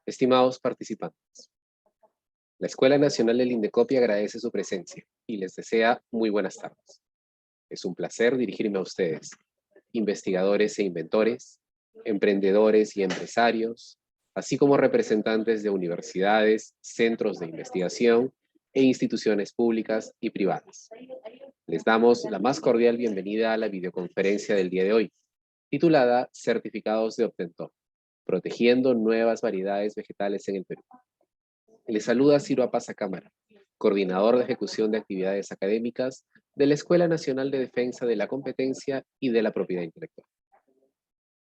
Estimados participantes, la Escuela Nacional del Indecopi agradece su presencia y les desea muy buenas tardes. Es un placer dirigirme a ustedes, investigadores e inventores, emprendedores y empresarios, así como representantes de universidades, centros de investigación e instituciones públicas y privadas. Les damos la más cordial bienvenida a la videoconferencia del día de hoy, titulada Certificados de Obtentor, protegiendo nuevas variedades vegetales en el Perú. Les saluda Ciro Apaza Cámara, coordinador de ejecución de actividades académicas de la Escuela Nacional de Defensa de la Competencia y de la Propiedad Intelectual.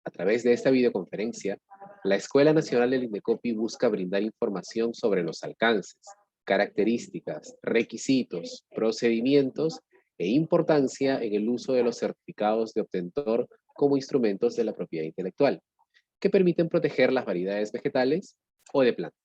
A través de esta videoconferencia, la Escuela Nacional del Indecopi busca brindar información sobre los alcances, características, requisitos, procedimientos e importancia en el uso de los certificados de obtentor como instrumentos de la propiedad intelectual, que permiten proteger las variedades vegetales o de plantas.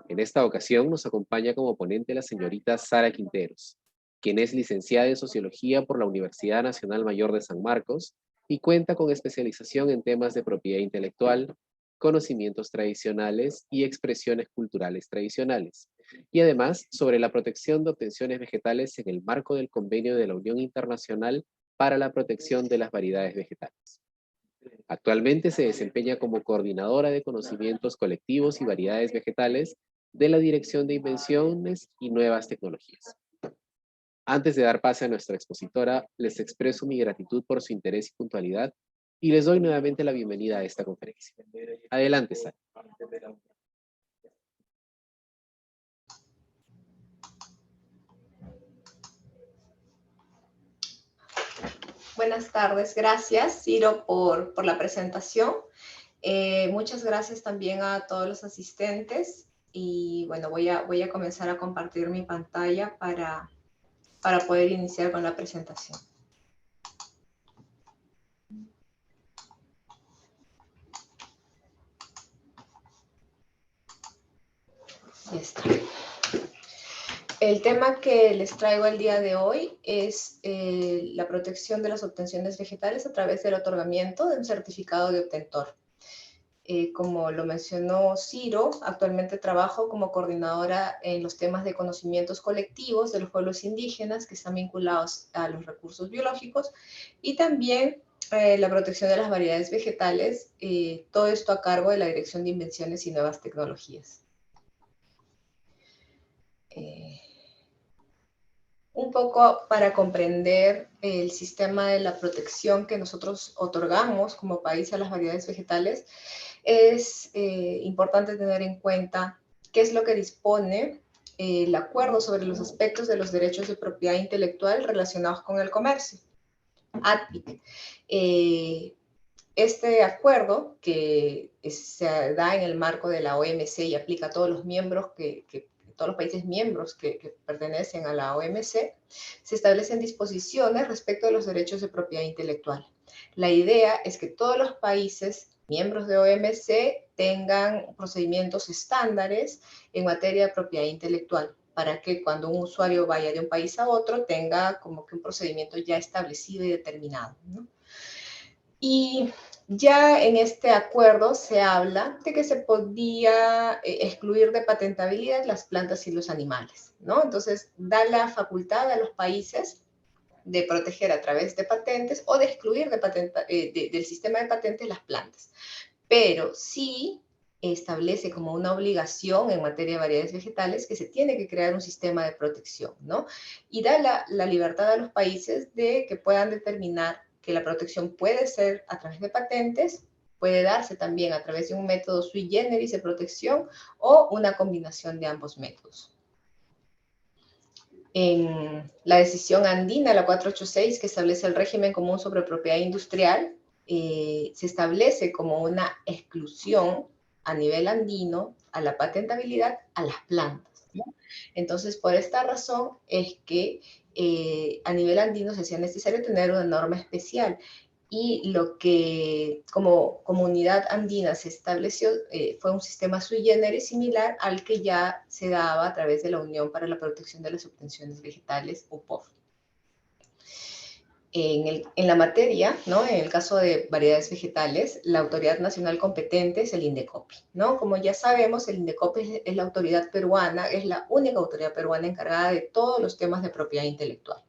En esta ocasión nos acompaña como ponente la señorita Sara Quinteros, quien es licenciada en Sociología por la Universidad Nacional Mayor de San Marcos y cuenta con especialización en temas de propiedad intelectual, conocimientos tradicionales y expresiones culturales tradicionales, y además sobre la protección de obtenciones vegetales en el marco del Convenio de la Unión Internacional para la Protección de las Variedades Vegetales. Actualmente se desempeña como coordinadora de conocimientos colectivos y variedades vegetales de la Dirección de Invenciones y Nuevas Tecnologías. Antes de dar pase a nuestra expositora, les expreso mi gratitud por su interés y puntualidad y les doy nuevamente la bienvenida a esta conferencia. Adelante, Sara. Buenas tardes, gracias Ciro por la presentación. Muchas gracias también a todos los asistentes y bueno, voy a comenzar a compartir mi pantalla para poder iniciar con la presentación. Ya está. El tema que les traigo el día de hoy es la protección de las obtenciones vegetales a través del otorgamiento de un certificado de obtentor. Como lo mencionó Ciro, actualmente trabajo como coordinadora en los temas de conocimientos colectivos de los pueblos indígenas que están vinculados a los recursos biológicos y también la protección de las variedades vegetales, todo esto a cargo de la Dirección de Invenciones y Nuevas Tecnologías. Un poco para comprender el sistema de la protección que nosotros otorgamos como país a las variedades vegetales, es importante tener en cuenta qué es lo que dispone el acuerdo sobre los aspectos de los derechos de propiedad intelectual relacionados con el comercio, ATPIC. Este acuerdo, que se da en el marco de la OMC y aplica a todos los miembros todos los países miembros que pertenecen a la OMC, se establecen disposiciones respecto de los derechos de propiedad intelectual. La idea es que todos los países miembros de OMC tengan procedimientos estándares en materia de propiedad intelectual, para que cuando un usuario vaya de un país a otro tenga como que un procedimiento ya establecido y determinado, ¿no? Y ya en este acuerdo se habla de que se podía excluir de patentabilidad las plantas y los animales, ¿no? Entonces, da la facultad a los países de proteger a través de patentes o de excluir del sistema de patentes las plantas. Pero sí establece como una obligación en materia de variedades vegetales que se tiene que crear un sistema de protección, ¿no? Y da la libertad a los países de que puedan determinar que la protección puede ser a través de patentes, puede darse también a través de un método sui generis de protección o una combinación de ambos métodos. En la decisión andina, la 486, que establece el régimen común sobre propiedad industrial, se establece como una exclusión a nivel andino a la patentabilidad a las plantas, ¿no? Entonces, por esta razón es que a nivel andino se hacía necesario tener una norma especial. Y lo que como comunidad andina se estableció fue un sistema sui generis similar al que ya se daba a través de la Unión para la Protección de las Obtenciones Vegetales, UPOV. En la materia, ¿no? En el caso de variedades vegetales, la autoridad nacional competente es el INDECOPI, ¿no? Como ya sabemos, el INDECOPI es la autoridad peruana, es la única autoridad peruana encargada de todos los temas de propiedad intelectual.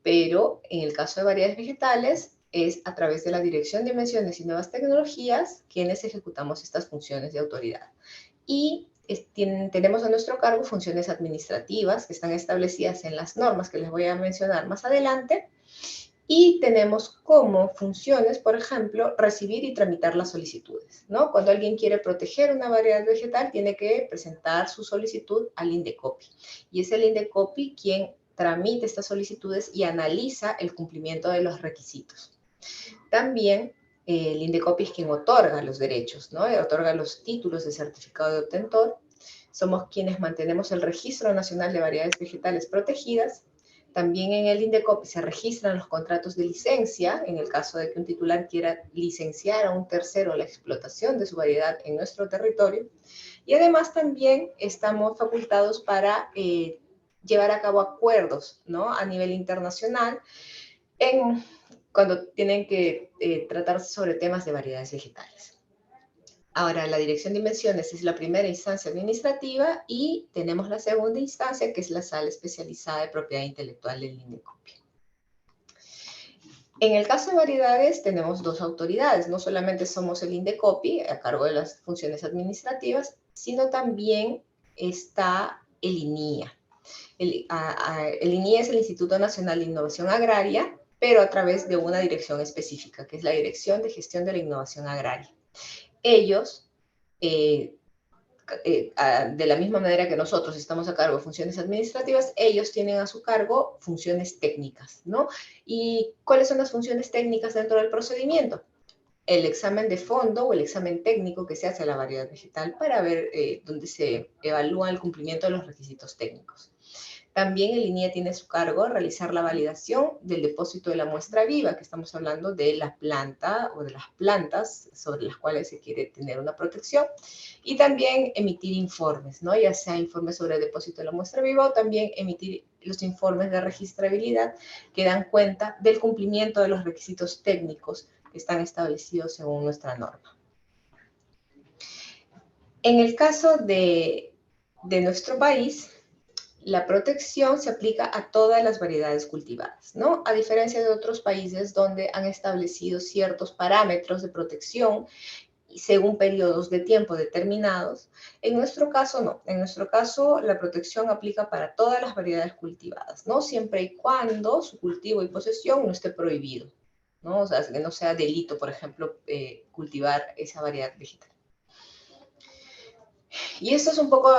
Pero en el caso de variedades vegetales, es a través de la Dirección de Invenciones y Nuevas Tecnologías quienes ejecutamos estas funciones de autoridad. Y tenemos a nuestro cargo funciones administrativas que están establecidas en las normas que les voy a mencionar más adelante. Y tenemos como funciones, por ejemplo, recibir y tramitar las solicitudes, ¿no? Cuando alguien quiere proteger una variedad vegetal, tiene que presentar su solicitud al INDECOPI. Y es el INDECOPI quien tramita estas solicitudes y analiza el cumplimiento de los requisitos. También el INDECOPI es quien otorga los derechos, ¿no? Otorga los títulos de certificado de obtentor. Somos quienes mantenemos el Registro Nacional de Variedades Vegetales Protegidas. También en el INDECOPI se registran los contratos de licencia, en el caso de que un titular quiera licenciar a un tercero la explotación de su variedad en nuestro territorio. Y además también estamos facultados para llevar a cabo acuerdos, ¿no? A nivel internacional cuando tienen que tratarse sobre temas de variedades vegetales. Ahora, la Dirección de Invenciones es la primera instancia administrativa y tenemos la segunda instancia, que es la Sala Especializada de Propiedad Intelectual del INDECOPI. En el caso de variedades tenemos dos autoridades, no solamente somos el INDECOPI a cargo de las funciones administrativas, sino también está el INIA. El INIA es el Instituto Nacional de Innovación Agraria, pero a través de una dirección específica, que es la Dirección de Gestión de la Innovación Agraria. Ellos, de la misma manera que nosotros estamos a cargo de funciones administrativas, ellos tienen a su cargo funciones técnicas, ¿no? ¿Y cuáles son las funciones técnicas dentro del procedimiento? El examen de fondo o el examen técnico que se hace a la variedad vegetal para ver dónde se evalúa el cumplimiento de los requisitos técnicos. También el INIA tiene a su cargo realizar la validación del depósito de la muestra viva, que estamos hablando de la planta o de las plantas sobre las cuales se quiere tener una protección, y también emitir informes, ¿no? Ya sea informes sobre el depósito de la muestra viva o también emitir los informes de registrabilidad que dan cuenta del cumplimiento de los requisitos técnicos que están establecidos según nuestra norma. En el caso de nuestro país, la protección se aplica a todas las variedades cultivadas, ¿no? A diferencia de otros países donde han establecido ciertos parámetros de protección según periodos de tiempo determinados, en nuestro caso no. En nuestro caso, la protección aplica para todas las variedades cultivadas, ¿no? Siempre y cuando su cultivo y posesión no esté prohibido, ¿no? O sea, que no sea delito, por ejemplo, cultivar esa variedad vegetal. Y esto es un poco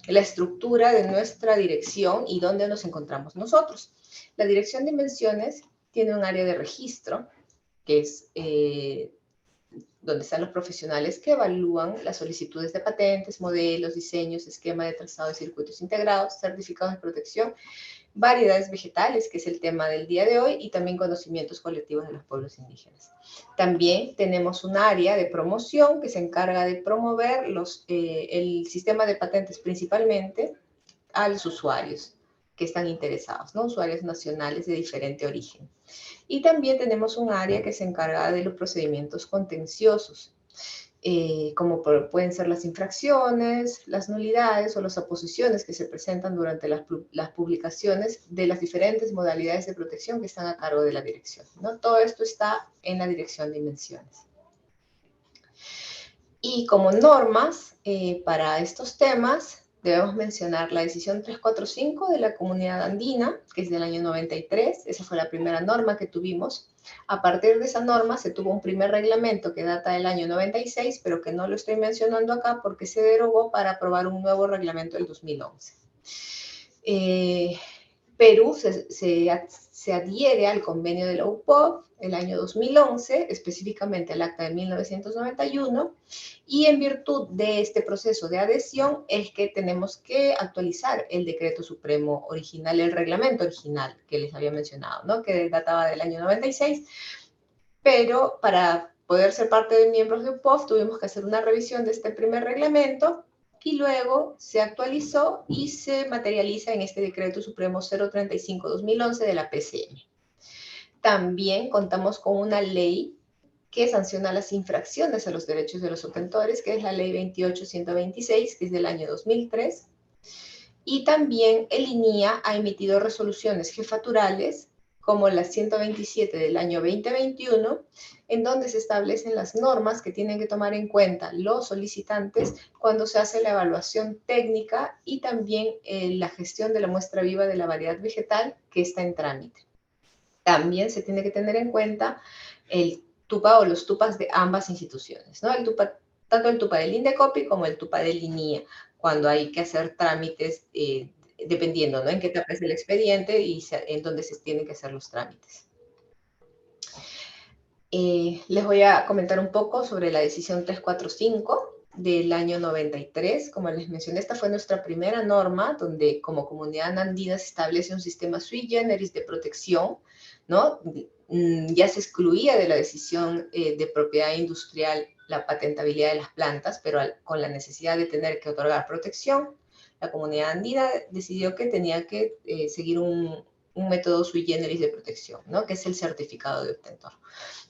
la estructura de nuestra dirección y dónde nos encontramos nosotros. La Dirección de Invenciones tiene un área de registro, que es donde están los profesionales que evalúan las solicitudes de patentes, modelos, diseños, esquema de trazado de circuitos integrados, certificados de protección, variedades vegetales, que es el tema del día de hoy, y también conocimientos colectivos de los pueblos indígenas. También tenemos un área de promoción que se encarga de promover el sistema de patentes principalmente a los usuarios que están interesados, ¿no? Usuarios nacionales de diferente origen. Y también tenemos un área que se encarga de los procedimientos contenciosos, como pueden ser las infracciones, las nulidades o las oposiciones que se presentan durante las publicaciones de las diferentes modalidades de protección que están a cargo de la dirección, ¿no? Todo esto está en la Dirección de Invenciones. Y como normas para estos temas, debemos mencionar la decisión 345 de la Comunidad Andina, que es del año 93. Esa fue la primera norma que tuvimos. A partir de esa norma se tuvo un primer reglamento que data del año 96, pero que no lo estoy mencionando acá porque se derogó para aprobar un nuevo reglamento del 2011. Perú se adhiere al convenio de la UPOV el año 2011, específicamente al acta de 1991, y en virtud de este proceso de adhesión es que tenemos que actualizar el decreto supremo original, el reglamento original que les había mencionado, ¿no? Que databa del año 96, pero para poder ser parte de miembros de UPOV tuvimos que hacer una revisión de este primer reglamento y luego se actualizó y se materializa en este decreto supremo 035-2011 de la PCM. También contamos con una ley que sanciona las infracciones a los derechos de los obtentores, que es la ley 28.126, que es del año 2003. Y también el INIA ha emitido resoluciones jefaturales, como la 127 del año 2021, en donde se establecen las normas que tienen que tomar en cuenta los solicitantes cuando se hace la evaluación técnica y también la gestión de la muestra viva de la variedad vegetal que está en trámite. También se tiene que tener en cuenta el TUPA o los TUPAs de ambas instituciones, ¿no? Tanto el TUPA del INDECOPI como el TUPA del INIA, cuando hay que hacer trámites, dependiendo, ¿no? En qué etapa es el expediente y en dónde se tienen que hacer los trámites. Les voy a comentar un poco sobre la decisión 345 del año 93. Como les mencioné, esta fue nuestra primera norma donde como comunidad andina se establece un sistema sui generis de protección, ¿no? Ya se excluía de la decisión de propiedad industrial la patentabilidad de las plantas, pero con la necesidad de tener que otorgar protección, la comunidad andina decidió que tenía que seguir un método sui generis de protección, ¿no? Que es el certificado de obtentor.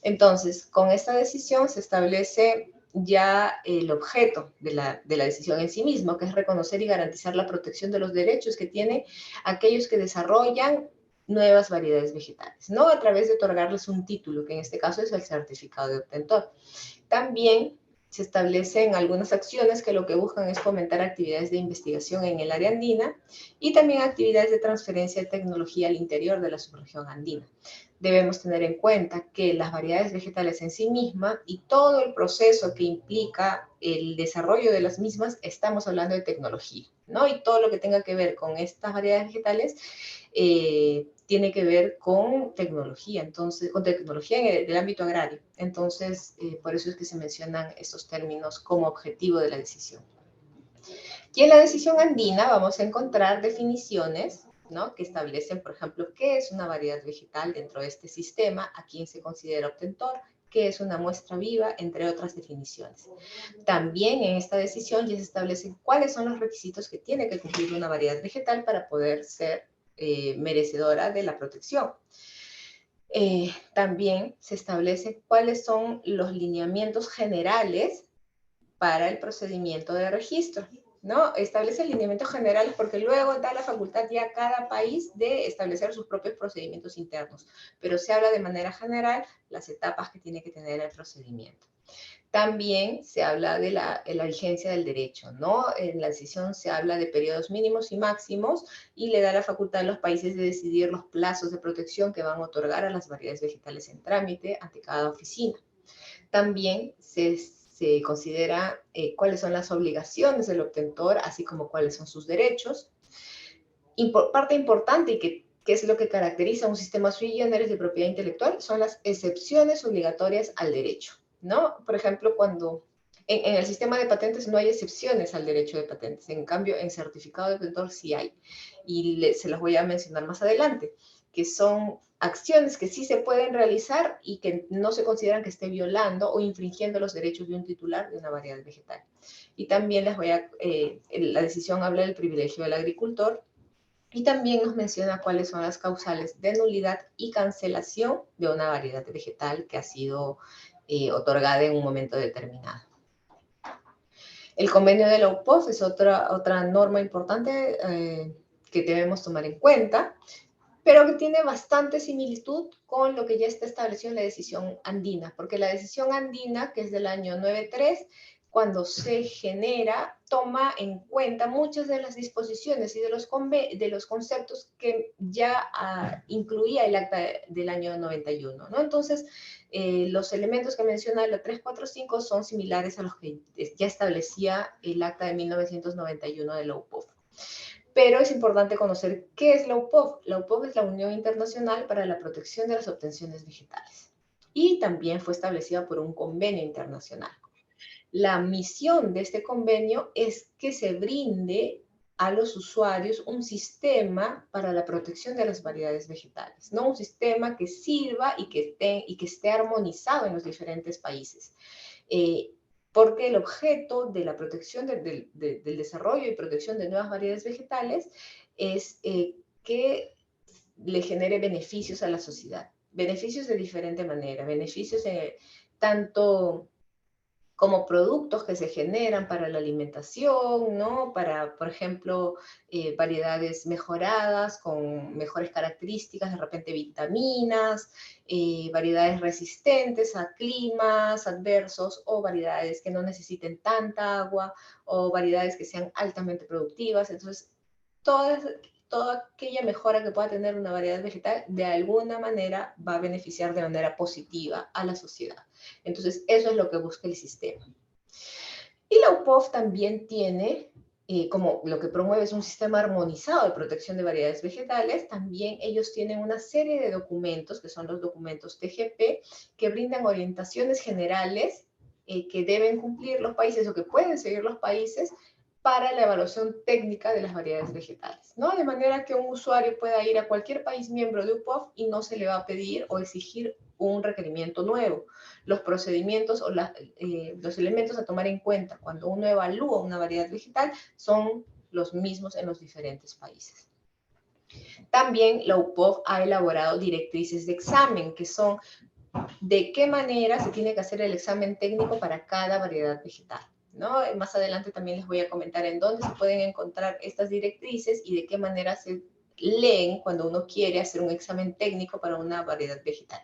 Entonces, con esta decisión se establece ya el objeto de la decisión en sí mismo, que es reconocer y garantizar la protección de los derechos que tienen aquellos que desarrollan nuevas variedades vegetales, ¿no? A través de otorgarles un título, que en este caso es el certificado de obtentor. También se establecen algunas acciones que lo que buscan es fomentar actividades de investigación en el área andina y también actividades de transferencia de tecnología al interior de la subregión andina. Debemos tener en cuenta que las variedades vegetales en sí mismas y todo el proceso que implica el desarrollo de las mismas, estamos hablando de tecnología, ¿no? Y todo lo que tenga que ver con estas variedades vegetales tiene que ver con tecnología, entonces, con tecnología en el ámbito agrario. Entonces, por eso es que se mencionan estos términos como objetivo de la decisión. Y en la decisión andina vamos a encontrar definiciones, ¿no? Que establecen, por ejemplo, qué es una variedad vegetal dentro de este sistema, a quién se considera obtentor, qué es una muestra viva, entre otras definiciones. También en esta decisión ya se establecen cuáles son los requisitos que tiene que cumplir una variedad vegetal para poder ser merecedora de la protección. También se establece cuáles son los lineamientos generales para el procedimiento de registro, ¿no? Establece lineamientos generales porque luego da la facultad ya a cada país de establecer sus propios procedimientos internos, pero se habla de manera general las etapas que tiene que tener el procedimiento. También se habla de la vigencia del derecho, ¿no? En la decisión se habla de periodos mínimos y máximos y le da la facultad a los países de decidir los plazos de protección que van a otorgar a las variedades vegetales en trámite ante cada oficina. También se considera cuáles son las obligaciones del obtentor, así como cuáles son sus derechos. Parte importante y que es lo que caracteriza un sistema sui generis de propiedad intelectual son las excepciones obligatorias al derecho, ¿no? Por ejemplo, cuando en el sistema de patentes no hay excepciones al derecho de patentes, en cambio en certificado de obtentor sí hay, y se las voy a mencionar más adelante, que son acciones que sí se pueden realizar y que no se consideran que esté violando o infringiendo los derechos de un titular de una variedad vegetal. Y también la decisión habla del privilegio del agricultor y también nos menciona cuáles son las causales de nulidad y cancelación de una variedad vegetal que ha sido otorgada en un momento determinado. El convenio de la UPOF es otra norma importante que debemos tomar en cuenta, pero que tiene bastante similitud con lo que ya está establecido en la decisión andina, porque la decisión andina, que es del año 93, cuando se genera, toma en cuenta muchas de las disposiciones y de los conceptos que ya incluía el acta del año 91, ¿no? Entonces, los elementos que menciona la 345 son similares a los que ya establecía el acta de 1991 de la UPOF. Pero es importante conocer qué es la UPOF. La UPOF es la Unión Internacional para la Protección de las Obtenciones Vegetales y también fue establecida por un convenio internacional. La misión de este convenio es que se brinde a los usuarios un sistema para la protección de las variedades vegetales, ¿no? Un sistema que sirva y que esté armonizado en los diferentes países. Porque el objeto de la protección del desarrollo y protección de nuevas variedades vegetales es que le genere beneficios a la sociedad. beneficios de diferente manera, beneficios tanto como productos que se generan para la alimentación, ¿no? Para, por ejemplo, variedades mejoradas con mejores características, de repente vitaminas, variedades resistentes a climas adversos o variedades que no necesiten tanta agua o variedades que sean altamente productivas. Entonces, toda aquella mejora que pueda tener una variedad vegetal, de alguna manera va a beneficiar de manera positiva a la sociedad. Entonces, eso es lo que busca el sistema. Y la UPOV también tiene, como lo que promueve es un sistema armonizado de protección de variedades vegetales, también ellos tienen una serie de documentos, que son los documentos TGP, que brindan orientaciones generales que deben cumplir los países o que pueden seguir los países para la evaluación técnica de las variedades vegetales, ¿no? De manera que un usuario pueda ir a cualquier país miembro de UPOV y no se le va a pedir o exigir un requerimiento nuevo. Los procedimientos o los elementos a tomar en cuenta cuando uno evalúa una variedad vegetal son los mismos en los diferentes países. También la UPOV ha elaborado directrices de examen, que son de qué manera se tiene que hacer el examen técnico para cada variedad vegetal, ¿no? Más adelante también les voy a comentar en dónde se pueden encontrar estas directrices y de qué manera se leen cuando uno quiere hacer un examen técnico para una variedad vegetal.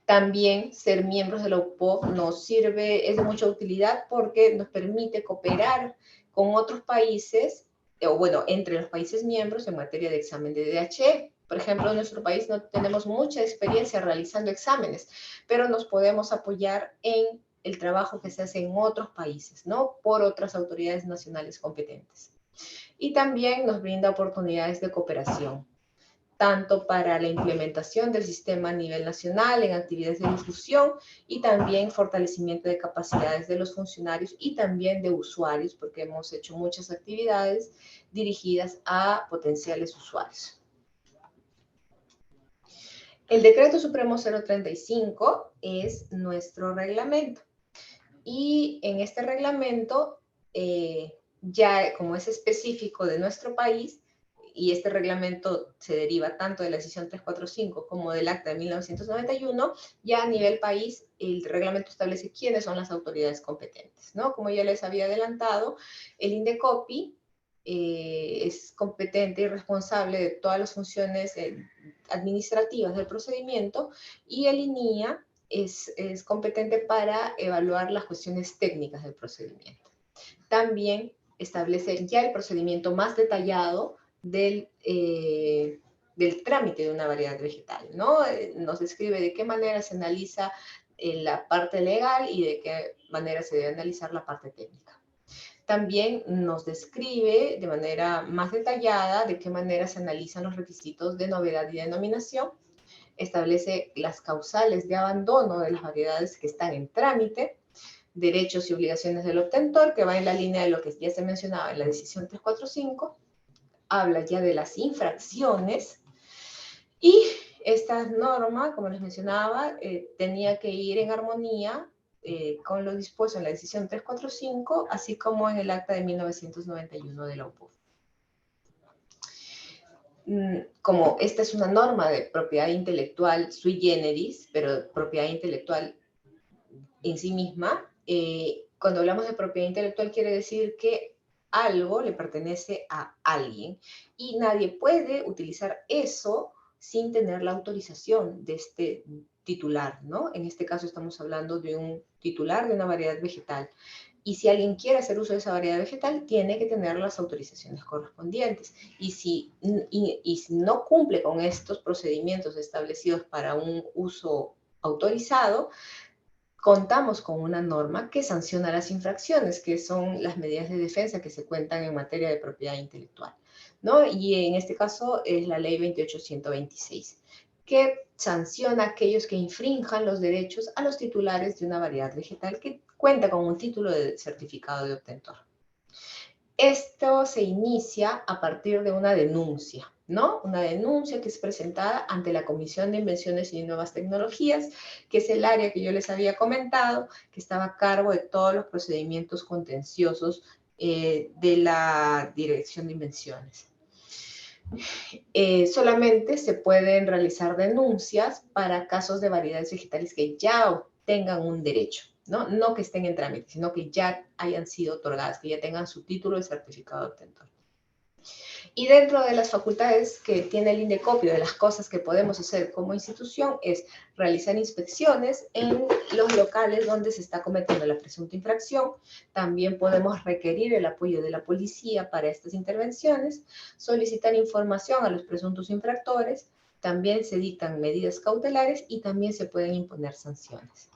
También ser miembros de la UPOV nos sirve, es de mucha utilidad porque nos permite cooperar con otros países, o bueno, entre los países miembros en materia de examen de DHE. Por ejemplo, en nuestro país no tenemos mucha experiencia realizando exámenes, pero nos podemos apoyar en el trabajo que se hace en otros países, ¿no? Por otras autoridades nacionales competentes. Y también nos brinda oportunidades de cooperación, tanto para la implementación del sistema a nivel nacional en actividades de difusión y también fortalecimiento de capacidades de los funcionarios y también de usuarios, porque hemos hecho muchas actividades dirigidas a potenciales usuarios. El Decreto Supremo 035 es nuestro reglamento y en este reglamento, ya como es específico de nuestro país, y este reglamento se deriva tanto de la decisión 345 como del acta de 1991, ya a nivel país el reglamento establece quiénes son las autoridades competentes, ¿no? Como ya les había adelantado, el INDECOPI es competente y responsable de todas las funciones administrativas del procedimiento y el INIA es competente para evaluar las cuestiones técnicas del procedimiento. También establece ya el procedimiento más detallado del trámite de una variedad vegetal, ¿no? Nos describe de qué manera se analiza la parte legal y de qué manera se debe analizar la parte técnica. También nos describe de manera más detallada de qué manera se analizan los requisitos de novedad y denominación, establece las causales de abandono de las variedades que están en trámite, derechos y obligaciones del obtentor, que va en la línea de lo que ya se mencionaba en la decisión 345, habla ya de las infracciones y esta norma, como les mencionaba, tenía que ir en armonía con lo dispuesto en la decisión 345, así como en el acta de 1991 de la UPOV. Como esta es una norma de propiedad intelectual sui generis, pero propiedad intelectual en sí misma, cuando hablamos de propiedad intelectual quiere decir que algo le pertenece a alguien y nadie puede utilizar eso sin tener la autorización de este titular, ¿no? En este caso estamos hablando de un titular de una variedad vegetal. Y si alguien quiere hacer uso de esa variedad vegetal, tiene que tener las autorizaciones correspondientes. Y si no cumple con estos procedimientos establecidos para un uso autorizado, contamos con una norma que sanciona las infracciones, que son las medidas de defensa que se cuentan en materia de propiedad intelectual, ¿no? Y en este caso es la ley 28126, que sanciona a aquellos que infrinjan los derechos a los titulares de una variedad vegetal que cuenta con un título de certificado de obtentor. Esto se inicia a partir de una denuncia, ¿no? Una denuncia que es presentada ante la Comisión de Invenciones y Nuevas Tecnologías, que es el área que yo les había comentado, que estaba a cargo de todos los procedimientos contenciosos de la Dirección de Invenciones. solamente se pueden realizar denuncias para casos de variedades vegetales que ya tengan un derecho, ¿no? No que estén en trámite, sino que ya hayan sido otorgadas, que ya tengan su título de certificado de obtentor. Y dentro de las facultades que tiene el INDECOPI, de las cosas que podemos hacer como institución, es realizar inspecciones en los locales donde se está cometiendo la presunta infracción. También podemos requerir el apoyo de la policía para estas intervenciones, solicitar información a los presuntos infractores, también se dictan medidas cautelares y también se pueden imponer sanciones.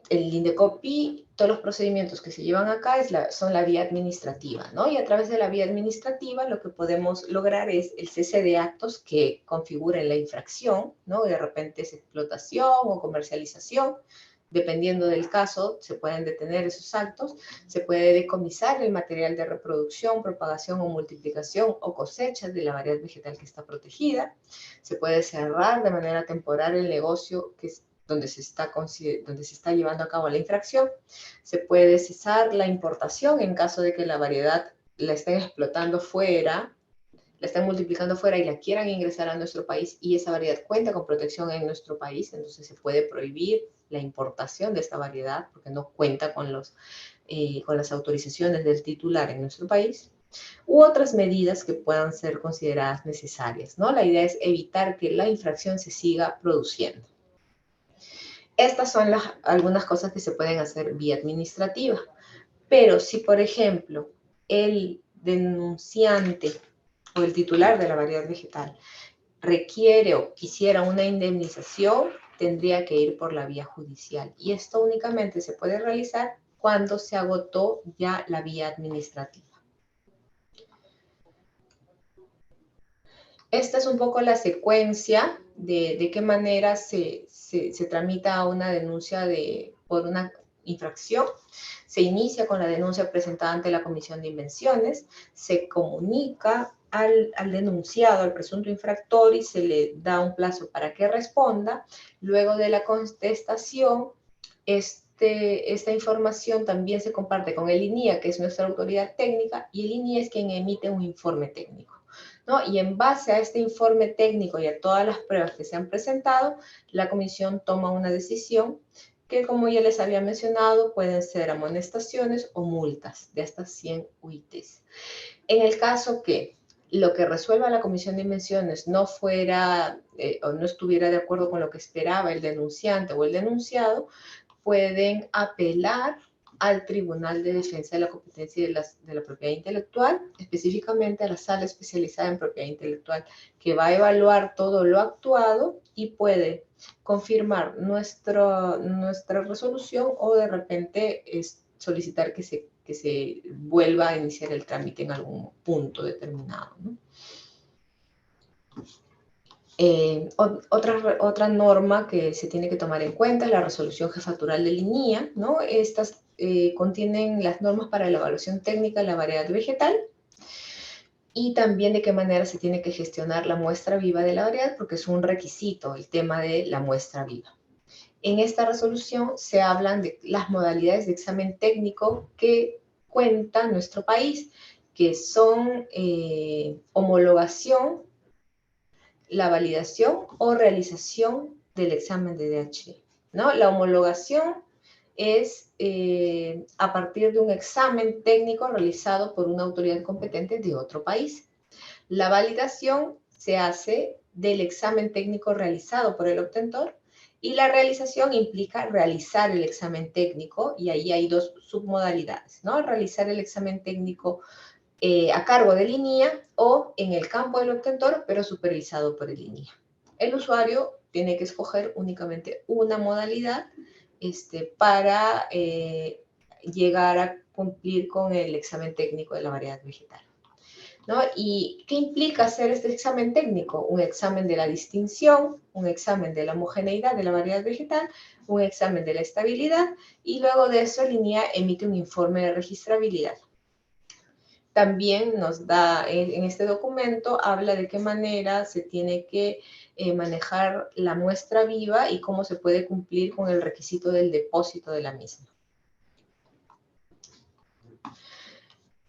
El INDECOPI, todos los procedimientos que se llevan acá son la vía administrativa, ¿no? Y a través de la vía administrativa lo que podemos lograr es el cese de actos que configuren la infracción, ¿no? De repente es explotación o comercialización. Dependiendo del caso, se pueden detener esos actos, se puede decomisar el material de reproducción, propagación o multiplicación o cosecha de la variedad vegetal que está protegida, se puede cerrar de manera temporal el negocio donde se está llevando a cabo la infracción, se puede cesar la importación en caso de que la variedad la estén explotando fuera, la están multiplicando fuera y la quieran ingresar a nuestro país y esa variedad cuenta con protección en nuestro país, entonces se puede prohibir la importación de esta variedad porque no cuenta con las autorizaciones del titular en nuestro país, u otras medidas que puedan ser consideradas necesarias, ¿no? La idea es evitar que la infracción se siga produciendo. Estas son algunas cosas que se pueden hacer vía administrativa, pero si, por ejemplo, el denunciante o el titular de la variedad vegetal requiere o quisiera una indemnización, tendría que ir por la vía judicial. Y esto únicamente se puede realizar cuando se agotó ya la vía administrativa. Esta es un poco la secuencia de qué manera se tramita una denuncia por una infracción. Se inicia con la denuncia presentada ante la Comisión de Invenciones, se comunica al denunciado, al presunto infractor, y se le da un plazo para que responda. Luego de la contestación, esta información también se comparte con el INIA, que es nuestra autoridad técnica, y el INIA es quien emite un informe técnico, ¿no? Y en base a este informe técnico y a todas las pruebas que se han presentado, la comisión toma una decisión que, como ya les había mencionado, pueden ser amonestaciones o multas de hasta 100 UITs. En el caso que lo que resuelva la Comisión de Invenciones no fuera o no estuviera de acuerdo con lo que esperaba el denunciante o el denunciado, pueden apelar al Tribunal de Defensa de la Competencia de la Propiedad Intelectual, específicamente a la Sala Especializada en Propiedad Intelectual, que va a evaluar todo lo actuado y puede confirmar nuestra resolución o de repente solicitar que se vuelva a iniciar el trámite en algún punto determinado, ¿no? Otra norma que se tiene que tomar en cuenta es la resolución jefatural del INIA, ¿no? Estas contienen las normas para la evaluación técnica de la variedad vegetal y también de qué manera se tiene que gestionar la muestra viva de la variedad, porque es un requisito el tema de la muestra viva. En esta resolución se hablan de las modalidades de examen técnico que cuenta nuestro país, que son homologación, la validación o realización del examen de DHE, ¿no? La homologación es a partir de un examen técnico realizado por una autoridad competente de otro país. La validación se hace del examen técnico realizado por el obtentor y la realización implica realizar el examen técnico y ahí hay dos submodalidades, ¿no? Realizar el examen técnico a cargo del INIA o en el campo del obtentor, pero supervisado por el INIA. El usuario tiene que escoger únicamente una modalidad para llegar a cumplir con el examen técnico de la variedad vegetal, ¿no? ¿Y qué implica hacer este examen técnico? Un examen de la distinción, un examen de la homogeneidad de la variedad vegetal, un examen de la estabilidad y luego de eso el INIA emite un informe de registrabilidad. También nos da, en este documento, habla de qué manera se tiene que manejar la muestra viva y cómo se puede cumplir con el requisito del depósito de la misma.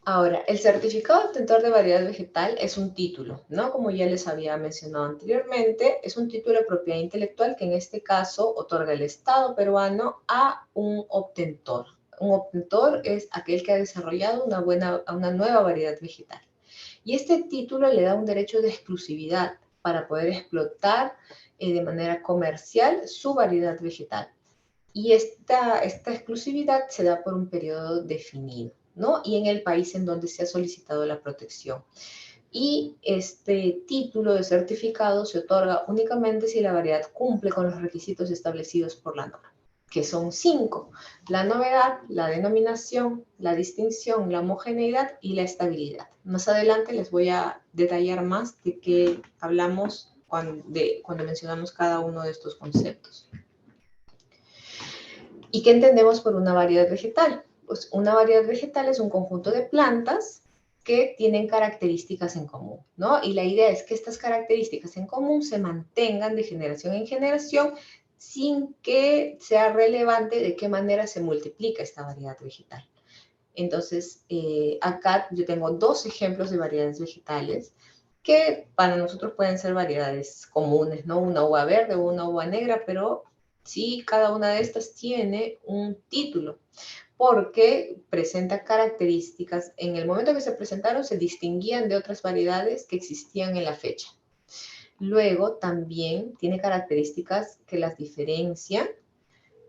Ahora, el certificado de obtentor de variedad vegetal es un título, ¿no? Como ya les había mencionado anteriormente, es un título de propiedad intelectual que en este caso otorga el Estado peruano a un obtentor. Un obtentor es aquel que ha desarrollado una nueva variedad vegetal. Y este título le da un derecho de exclusividad para poder explotar de manera comercial su variedad vegetal. Y esta exclusividad se da por un periodo definido, ¿no? Y en el país en donde se ha solicitado la protección. Y este título de certificado se otorga únicamente si la variedad cumple con los requisitos establecidos por la norma, que son 5: la novedad, la denominación, la distinción, la homogeneidad y la estabilidad. Más adelante les voy a detallar más de qué hablamos cuando mencionamos cada uno de estos conceptos. ¿Y qué entendemos por una variedad vegetal? Pues una variedad vegetal es un conjunto de plantas que tienen características en común, ¿no? Y la idea es que estas características en común se mantengan de generación en generación sin que sea relevante de qué manera se multiplica esta variedad vegetal. Entonces, acá yo tengo 2 ejemplos de variedades vegetales que para nosotros pueden ser variedades comunes, ¿no? Una uva verde o una uva negra, pero sí, cada una de estas tiene un título porque presenta características. En el momento que se presentaron, se distinguían de otras variedades que existían en la fecha. Luego, también tiene características que las diferencian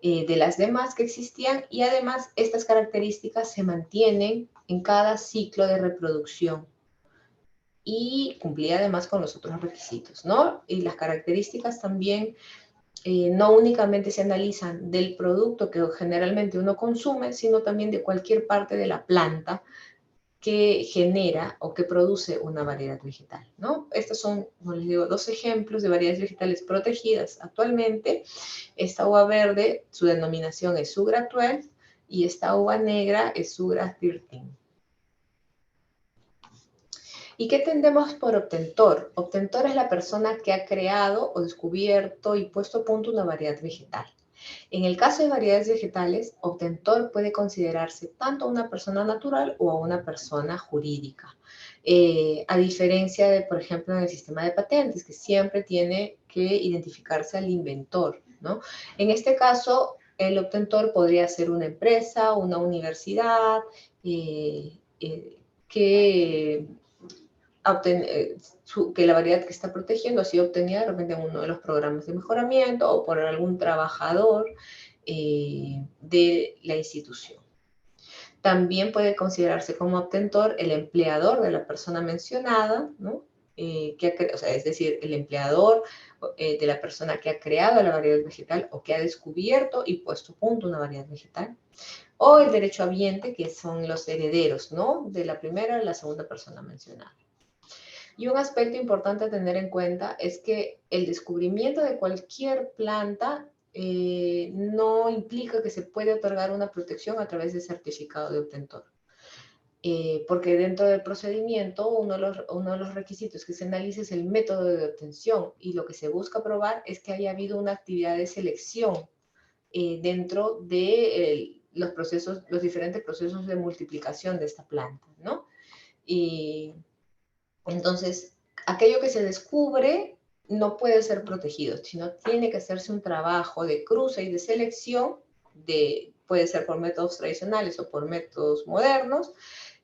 de las demás que existían y además estas características se mantienen en cada ciclo de reproducción y cumplía además con los otros requisitos, ¿no? Y las características también no únicamente se analizan del producto que generalmente uno consume, sino también de cualquier parte de la planta que genera o que produce una variedad vegetal, ¿no? Estos son, como les digo, 2 ejemplos de variedades vegetales protegidas actualmente. Esta uva verde, su denominación es Sugra 12 y esta uva negra es Sugra 13. ¿Y qué entendemos por obtentor? Obtentor es la persona que ha creado o descubierto y puesto a punto una variedad vegetal. En el caso de variedades vegetales, obtentor puede considerarse tanto a una persona natural o a una persona jurídica. A diferencia de, por ejemplo, en el sistema de patentes, que siempre tiene que identificarse al inventor, ¿no? En este caso, el obtentor podría ser una empresa, una universidad, que que la variedad que está protegiendo ha sido obtenida de repente en uno de los programas de mejoramiento o por algún trabajador de la institución. También puede considerarse como obtentor el empleador de la persona mencionada, ¿no? O sea, es decir, el empleador de la persona que ha creado la variedad vegetal o que ha descubierto y puesto a punto una variedad vegetal. O el derechohabiente, que son los herederos, ¿no? De la primera o la segunda persona mencionada. Y un aspecto importante a tener en cuenta es que el descubrimiento de cualquier planta no implica que se puede otorgar una protección a través de certificado de obtentor. Porque dentro del procedimiento uno de los requisitos que se analiza es el método de obtención y lo que se busca probar es que haya habido una actividad de selección dentro de los diferentes procesos de multiplicación de esta planta, ¿no? Y entonces, aquello que se descubre no puede ser protegido, sino tiene que hacerse un trabajo de cruce y de selección, puede ser por métodos tradicionales o por métodos modernos,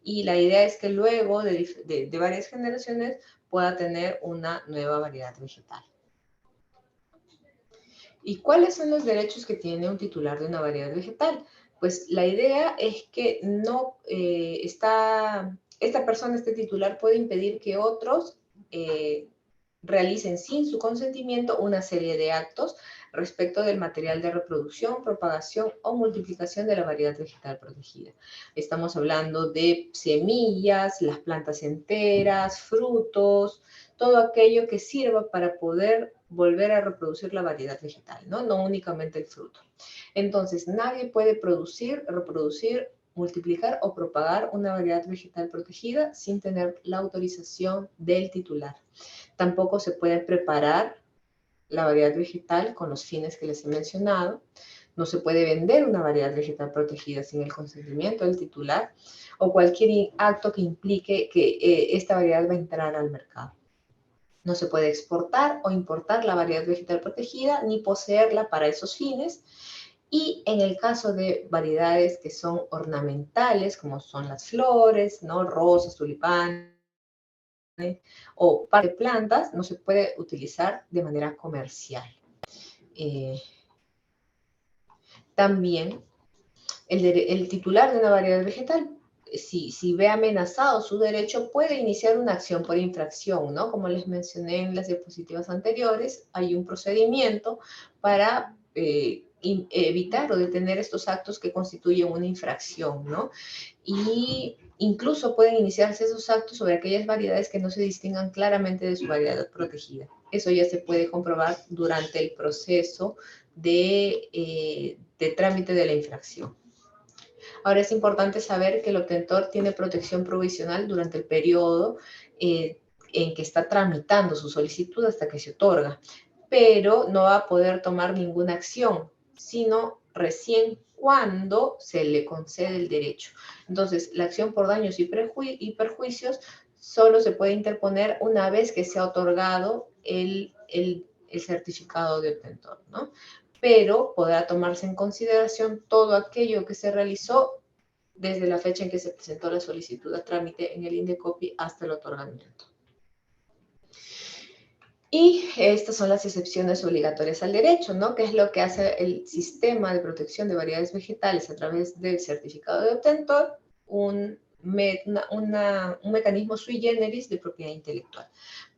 y la idea es que luego de varias generaciones pueda tener una nueva variedad vegetal. ¿Y cuáles son los derechos que tiene un titular de una variedad vegetal? Pues la idea es que no esta persona, este titular, puede impedir que otros realicen sin su consentimiento una serie de actos respecto del material de reproducción, propagación o multiplicación de la variedad vegetal protegida. Estamos hablando de semillas, las plantas enteras, frutos, todo aquello que sirva para poder volver a reproducir la variedad vegetal, ¿no? No únicamente el fruto. Entonces, nadie puede producir, reproducir, multiplicar o propagar una variedad vegetal protegida sin tener la autorización del titular. Tampoco se puede preparar la variedad vegetal con los fines que les he mencionado. No se puede vender una variedad vegetal protegida sin el consentimiento del titular o cualquier acto que implique que esta variedad va a entrar al mercado. No se puede exportar o importar la variedad vegetal protegida ni poseerla para esos fines. Y en el caso de variedades que son ornamentales, como son las flores, ¿no? Rosas, tulipanes o de plantas, no se puede utilizar de manera comercial. También el titular de una variedad vegetal, si ve amenazado su derecho, puede iniciar una acción por infracción, ¿no? Como les mencioné en las diapositivas anteriores, hay un procedimiento para evitar o detener estos actos que constituyen una infracción, ¿no? Y incluso pueden iniciarse esos actos sobre aquellas variedades que no se distingan claramente de su variedad protegida. Eso ya se puede comprobar durante el proceso de trámite de la infracción. Ahora es importante saber que el obtentor tiene protección provisional durante el periodo en que está tramitando su solicitud hasta que se otorga, pero no va a poder tomar ninguna acción, sino recién cuando se le concede el derecho. Entonces, la acción por daños y perjuicios solo se puede interponer una vez que se ha otorgado el certificado de obtentor, ¿no? Pero podrá tomarse en consideración todo aquello que se realizó desde la fecha en que se presentó la solicitud a trámite en el INDECOPI hasta el otorgamiento. Y estas son las excepciones obligatorias al derecho, ¿no? Que es lo que hace el sistema de protección de variedades vegetales a través del certificado de obtentor, un mecanismo sui generis de propiedad intelectual,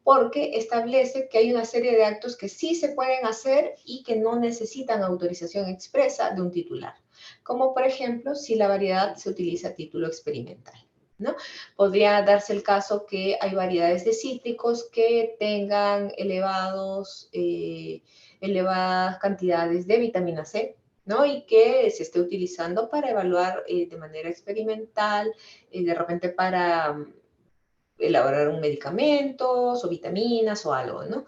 porque establece que hay una serie de actos que sí se pueden hacer y que no necesitan autorización expresa de un titular, como por ejemplo si la variedad se utiliza a título experimental, ¿no? Podría darse el caso que hay variedades de cítricos que tengan elevadas cantidades de vitamina C, ¿no? Y que se esté utilizando para evaluar de manera experimental, de repente para elaborar un medicamentos o vitaminas o algo, ¿no?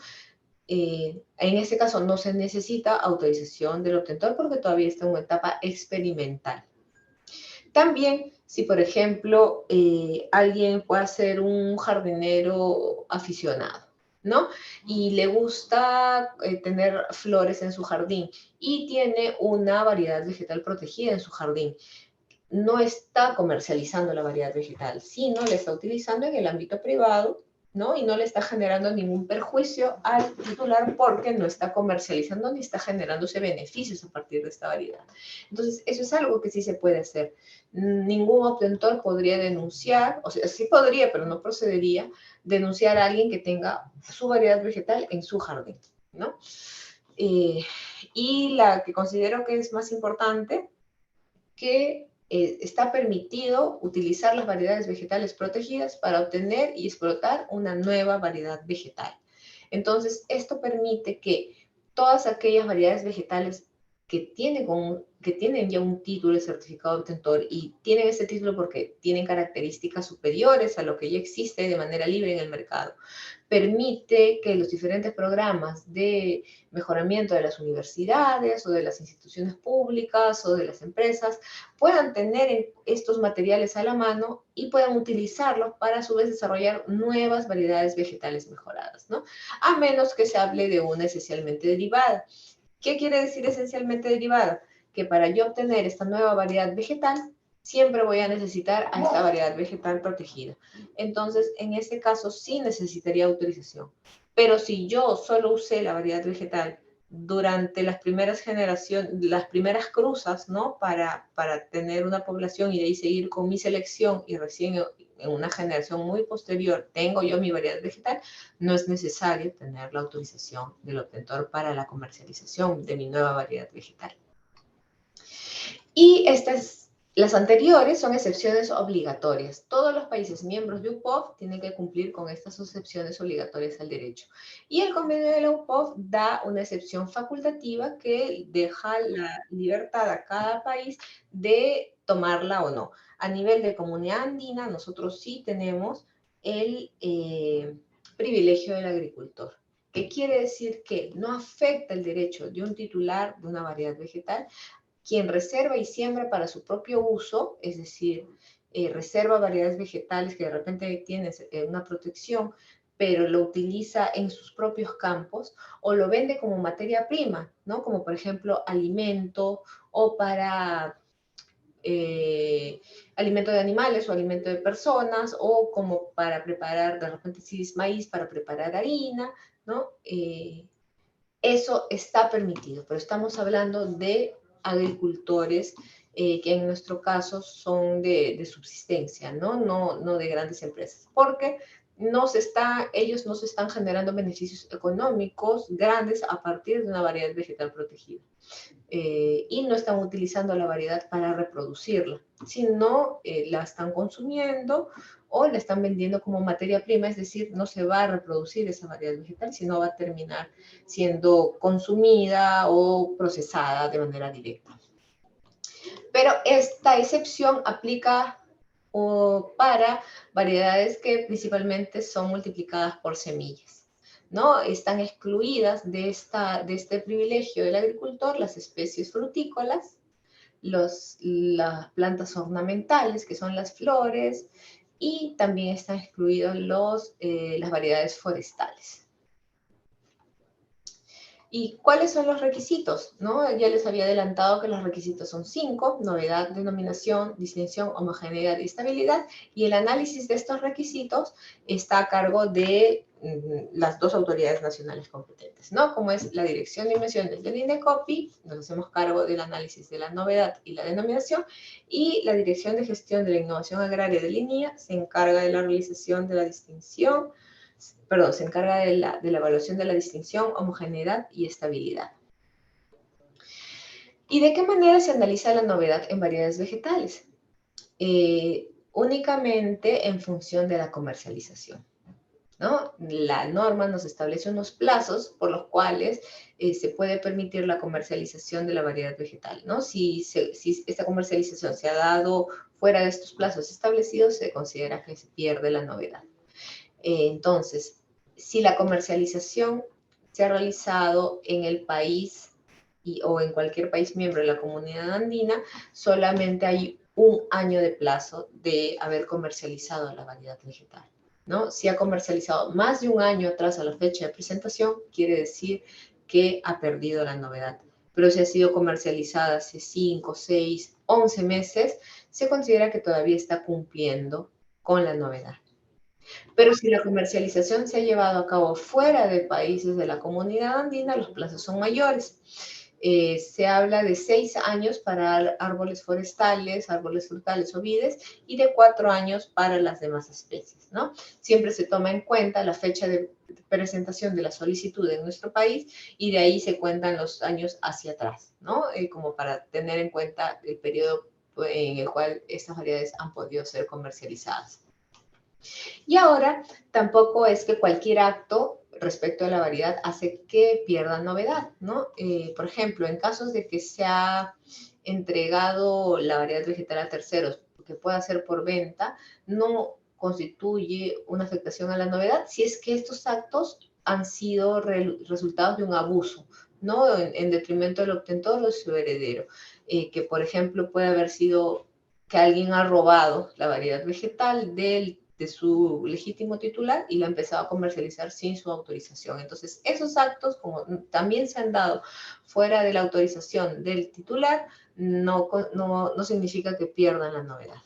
En este caso no se necesita autorización del obtentor porque todavía está en una etapa experimental. También, si por ejemplo alguien puede ser un jardinero aficionado, ¿no? Y le gusta tener flores en su jardín y tiene una variedad vegetal protegida en su jardín. No está comercializando la variedad vegetal, sino la está utilizando en el ámbito privado, ¿no? Y no le está generando ningún perjuicio al titular porque no está comercializando ni está generándose beneficios a partir de esta variedad. Entonces, eso es algo que sí se puede hacer. Ningún obtentor podría denunciar, o sea, sí podría, pero no procedería, denunciar a alguien que tenga su variedad vegetal en su jardín, ¿no? Y la que considero que es más importante, que está permitido utilizar las variedades vegetales protegidas para obtener y explotar una nueva variedad vegetal. Entonces, esto permite que todas aquellas variedades vegetales que tienen ya un título de certificado de obtentor y tienen ese título porque tienen características superiores a lo que ya existe de manera libre en el mercado, permite que los diferentes programas de mejoramiento de las universidades o de las instituciones públicas o de las empresas puedan tener estos materiales a la mano y puedan utilizarlos para a su vez desarrollar nuevas variedades vegetales mejoradas, ¿no? A menos que se hable de una esencialmente derivada. ¿Qué quiere decir esencialmente derivada? Que para yo obtener esta nueva variedad vegetal, siempre voy a necesitar a esta variedad vegetal protegida. Entonces, en este caso sí necesitaría autorización. Pero si yo solo usé la variedad vegetal durante las primeras generaciones, las primeras cruzas, ¿no? Para tener una población y de ahí seguir con mi selección y recién en una generación muy posterior tengo yo mi variedad vegetal, no es necesario tener la autorización del obtentor para la comercialización de mi nueva variedad vegetal. Y las anteriores son excepciones obligatorias. Todos los países miembros de UPOV tienen que cumplir con estas excepciones obligatorias al derecho. Y el convenio de la UPOV da una excepción facultativa que deja la libertad a cada país de tomarla o no. A nivel de comunidad andina, nosotros sí tenemos el privilegio del agricultor. ¿Qué quiere decir? Que no afecta el derecho de un titular de una variedad vegetal quien reserva y siembra para su propio uso, es decir, reserva variedades vegetales que de repente tienen una protección, pero lo utiliza en sus propios campos, o lo vende como materia prima, ¿no? Como por ejemplo alimento o para alimento de animales o alimento de personas, o como para preparar, de repente si es maíz, para preparar harina, ¿no? Eso está permitido, pero estamos hablando de agricultores que en nuestro caso son de subsistencia, ¿no? No de grandes empresas, porque ellos no se están generando beneficios económicos grandes a partir de una variedad vegetal protegida. Y no están utilizando la variedad para reproducirla, sino la están consumiendo o la están vendiendo como materia prima, es decir, no se va a reproducir esa variedad vegetal, sino va a terminar siendo consumida o procesada de manera directa. Pero esta excepción aplica para variedades que principalmente son multiplicadas por semillas, ¿no? Están excluidas de este privilegio del agricultor las especies frutícolas, las plantas ornamentales, que son las flores, y también están excluidos las variedades forestales. ¿Y cuáles son los requisitos? ¿No? Ya les había adelantado que los requisitos son 5: novedad, denominación, distinción, homogeneidad y estabilidad. Y el análisis de estos requisitos está a cargo de las dos autoridades nacionales competentes, ¿no? Como es la Dirección de Inversiones del INDECOPI, nos hacemos cargo del análisis de la novedad y la denominación, y la Dirección de Gestión de la Innovación Agraria del INIA se encarga de la realización de la distinción, se encarga de la evaluación de la distinción, homogeneidad y estabilidad. ¿Y de qué manera se analiza la novedad en variedades vegetales? Únicamente en función de la comercialización, ¿no? La norma nos establece unos plazos por los cuales se puede permitir la comercialización de la variedad vegetal, ¿no? Si esta comercialización se ha dado fuera de estos plazos establecidos, se considera que se pierde la novedad. Entonces, si la comercialización se ha realizado en el país o en cualquier país miembro de la Comunidad Andina, solamente hay un año de plazo de haber comercializado la variedad vegetal, ¿no? Si ha comercializado más de un año atrás a la fecha de presentación, quiere decir que ha perdido la novedad. Pero si ha sido comercializada hace 5, 6, 11 meses, se considera que todavía está cumpliendo con la novedad. Pero si la comercialización se ha llevado a cabo fuera de países de la Comunidad Andina, los plazos son mayores. Se habla de 6 años para árboles forestales, árboles frutales o vides, y de 4 años para las demás especies, ¿no? Siempre se toma en cuenta la fecha de presentación de la solicitud en nuestro país, y de ahí se cuentan los años hacia atrás, ¿no? Como para tener en cuenta el periodo en el cual estas variedades han podido ser comercializadas. Y ahora, tampoco es que cualquier acto respecto a la variedad hace que pierda novedad, ¿no? Por ejemplo, en casos de que se ha entregado la variedad vegetal a terceros, que pueda ser por venta, no constituye una afectación a la novedad si es que estos actos han sido resultados de un abuso, ¿no? En detrimento del obtentor o de su heredero. Que, por ejemplo, puede haber sido que alguien ha robado la variedad vegetal de su legítimo titular y la ha empezado a comercializar sin su autorización. Entonces, esos actos, como también se han dado fuera de la autorización del titular, no significa que pierdan la novedad.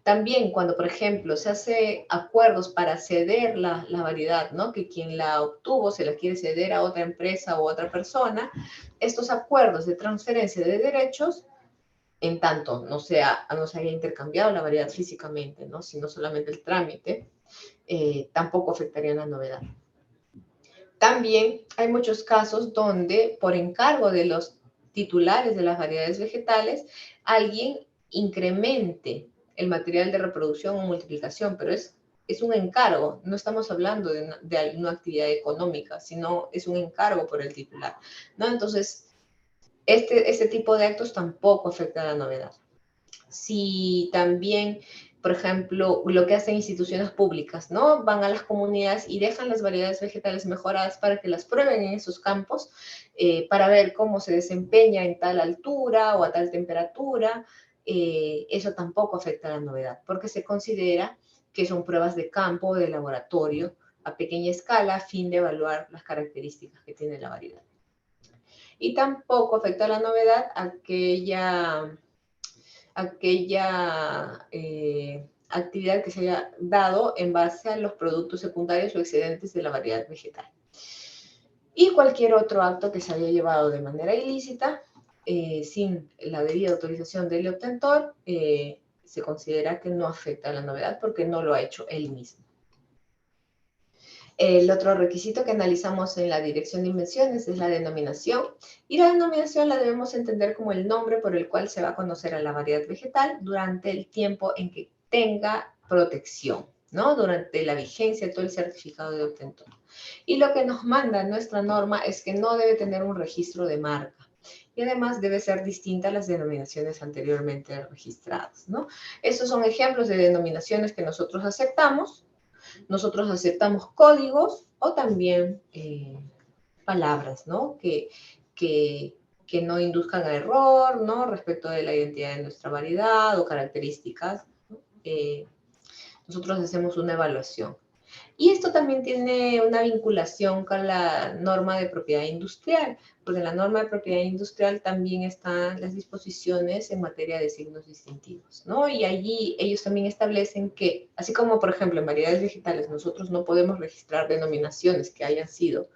También cuando, por ejemplo, se hace acuerdos para ceder la variedad, ¿no? Que quien la obtuvo se la quiere ceder a otra empresa o otra persona, estos acuerdos de transferencia de derechos, en tanto no se haya intercambiado la variedad físicamente, ¿no? Sino solamente el trámite, tampoco afectaría la novedad. También hay muchos casos donde, por encargo de los titulares de las variedades vegetales, alguien incremente el material de reproducción o multiplicación, pero es un encargo, no estamos hablando de una actividad económica, sino es un encargo por el titular, ¿no? Entonces, este tipo de actos tampoco afecta a la novedad. Si también por ejemplo, lo que hacen instituciones públicas, ¿no? Van a las comunidades y dejan las variedades vegetales mejoradas para que las prueben en esos campos, para ver cómo se desempeña en tal altura o a tal temperatura. Eso tampoco afecta a la novedad, porque se considera que son pruebas de campo o de laboratorio a pequeña escala a fin de evaluar las características que tiene la variedad. Y tampoco afecta a la novedad aquella actividad que se haya dado en base a los productos secundarios o excedentes de la variedad vegetal. Y cualquier otro acto que se haya llevado de manera ilícita, sin la debida autorización del obtentor, se considera que no afecta a la novedad porque no lo ha hecho él mismo. El otro requisito que analizamos en la dirección de invenciones es la denominación, y la denominación la debemos entender como el nombre por el cual se va a conocer a la variedad vegetal durante el tiempo en que tenga protección, ¿no? Durante la vigencia de todo el certificado de obtentor. Y lo que nos manda nuestra norma es que no debe tener un registro de marca. Y además debe ser distinta a las denominaciones anteriormente registradas, ¿no? Estos son ejemplos de denominaciones que nosotros aceptamos. Nosotros aceptamos códigos o también palabras, ¿no? Que no induzcan a error, ¿no? Respecto de la identidad de nuestra variedad o características, ¿no? Nosotros hacemos una evaluación. Y esto también tiene una vinculación con la norma de propiedad industrial, porque en la norma de propiedad industrial también están las disposiciones en materia de signos distintivos, ¿no? Y allí ellos también establecen que, así como por ejemplo en variedades vegetales nosotros no podemos registrar denominaciones que hayan sido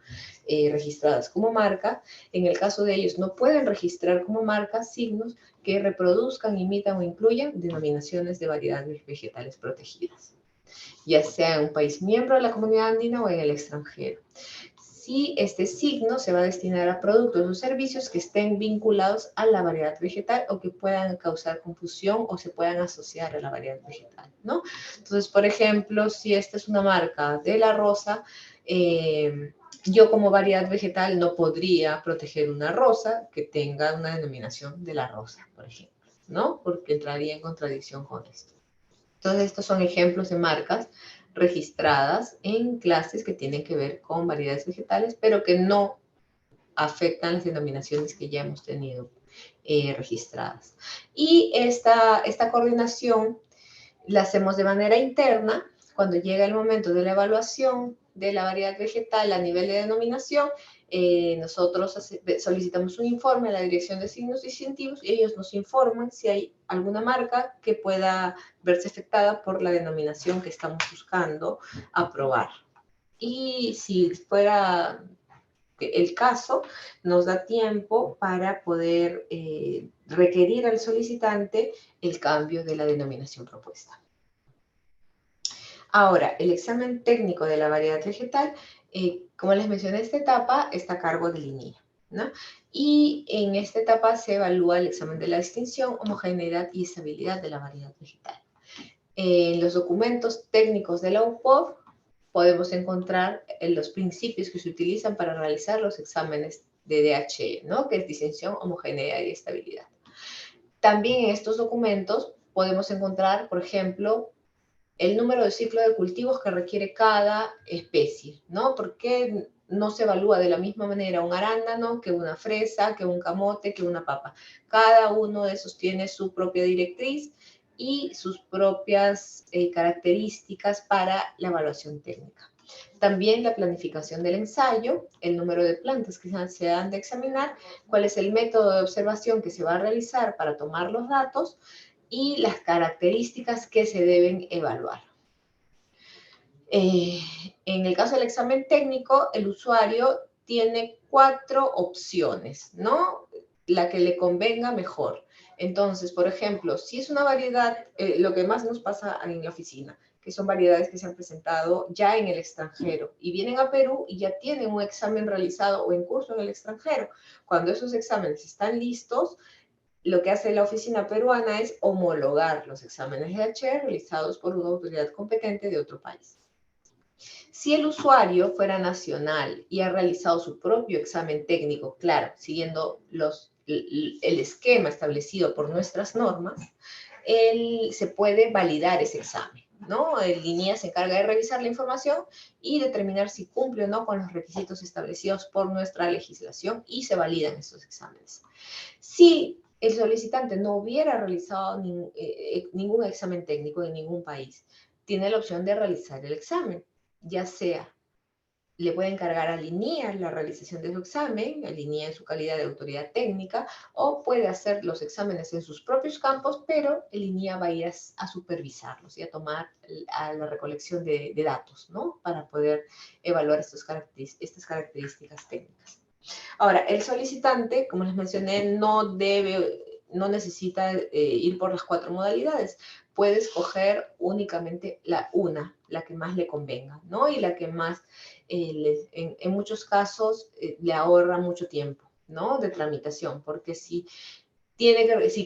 registradas como marca, en el caso de ellos no pueden registrar como marca signos que reproduzcan, imitan o incluyan denominaciones de variedades vegetales protegidas, ya sea en un país miembro de la comunidad andina o en el extranjero. Si este signo se va a destinar a productos o servicios que estén vinculados a la variedad vegetal o que puedan causar confusión o se puedan asociar a la variedad vegetal, ¿no? Entonces, por ejemplo, si esta es una marca de la rosa, yo como variedad vegetal no podría proteger una rosa que tenga una denominación de la rosa, por ejemplo, ¿no? Porque entraría en contradicción con esto. Entonces, estos son ejemplos de marcas registradas en clases que tienen que ver con variedades vegetales, pero que no afectan las denominaciones que ya hemos tenido registradas. Y esta coordinación la hacemos de manera interna. Cuando llega el momento de la evaluación de la variedad vegetal a nivel de denominación, nosotros solicitamos un informe a la Dirección de Signos Distintivos y ellos nos informan si hay alguna marca que pueda verse afectada por la denominación que estamos buscando aprobar. Y si fuera el caso, nos da tiempo para poder requerir al solicitante el cambio de la denominación propuesta. Ahora, el examen técnico de la variedad vegetal, como les mencioné, esta etapa está a cargo del INIA, ¿no? Y en esta etapa se evalúa el examen de la distinción, homogeneidad y estabilidad de la variedad vegetal. En los documentos técnicos de la UPOV podemos encontrar los principios que se utilizan para realizar los exámenes de DHE, ¿no? Que es distinción, homogeneidad y estabilidad. También en estos documentos podemos encontrar, por ejemplo, el número de ciclo de cultivos que requiere cada especie, ¿no? Porque no se evalúa de la misma manera un arándano que una fresa, que un camote, que una papa. Cada uno de esos tiene su propia directriz y sus propias características para la evaluación técnica. También la planificación del ensayo, el número de plantas que se han de examinar, cuál es el método de observación que se va a realizar para tomar los datos y las características que se deben evaluar. En el caso del examen técnico, el usuario tiene 4 opciones, ¿no? La que le convenga mejor. Entonces, por ejemplo, si es una variedad, lo que más nos pasa en la oficina, que son variedades que se han presentado ya en el extranjero y vienen a Perú y ya tienen un examen realizado o en curso en el extranjero. Cuando esos exámenes están listos, lo que hace la oficina peruana es homologar los exámenes de DHE realizados por una autoridad competente de otro país. Si el usuario fuera nacional y ha realizado su propio examen técnico, claro, siguiendo el esquema establecido por nuestras normas, se puede validar ese examen, ¿no? El INIA se encarga de revisar la información y determinar si cumple o no con los requisitos establecidos por nuestra legislación y se validan estos exámenes. Si el solicitante no hubiera realizado ningún examen técnico en ningún país, tiene la opción de realizar el examen, ya sea le puede encargar al INIA la realización de su examen, el INIA en su calidad de autoridad técnica, o puede hacer los exámenes en sus propios campos, pero el INIA va a ir a supervisarlos y a tomar a la recolección de datos, ¿no? Para poder evaluar estas características técnicas. Ahora, el solicitante, como les mencioné, no necesita ir por las 4 modalidades. Puede escoger únicamente la que más le convenga, ¿no? Y la que más, en muchos casos, le ahorra mucho tiempo, ¿no? De tramitación, porque si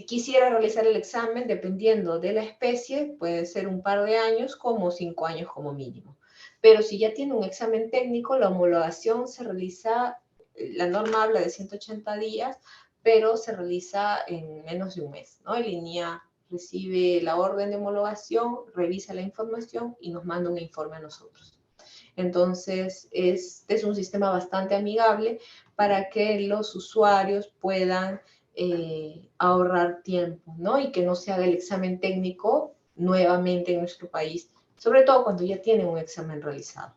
quisiera realizar el examen, dependiendo de la especie, puede ser un par de años como 5 años como mínimo. Pero si ya tiene un examen técnico, la homologación se realiza, la norma habla de 180 días, pero se realiza en menos de un mes, ¿no? El INIA recibe la orden de homologación, revisa la información y nos manda un informe a nosotros. Entonces, es un sistema bastante amigable para que los usuarios puedan ahorrar tiempo, ¿no? Y que no se haga el examen técnico nuevamente en nuestro país, sobre todo cuando ya tienen un examen realizado.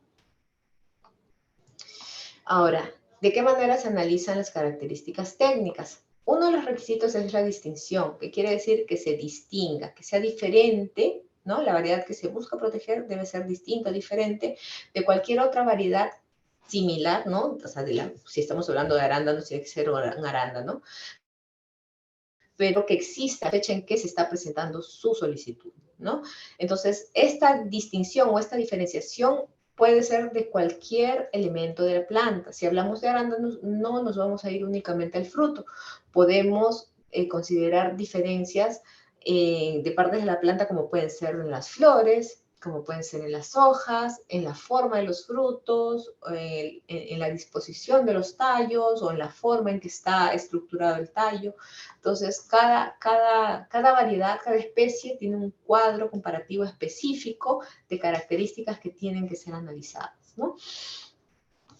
Ahora, ¿de qué manera se analizan las características técnicas? Uno de los requisitos es la distinción, que quiere decir que se distinga, que sea diferente, ¿no? La variedad que se busca proteger debe ser distinta, diferente de cualquier otra variedad similar, ¿no? O sea, si estamos hablando de arándanos, tiene que ser un arándano, pero que exista la fecha en que se está presentando su solicitud, ¿no? Entonces, esta distinción o esta diferenciación puede ser de cualquier elemento de la planta. Si hablamos de arándanos, no nos vamos a ir únicamente al fruto. Podemos considerar diferencias de partes de la planta como pueden ser en las flores, como pueden ser en las hojas, en la forma de los frutos, en la disposición de los tallos o en la forma en que está estructurado el tallo. Entonces, cada variedad, cada especie tiene un cuadro comparativo específico de características que tienen que ser analizadas, ¿no?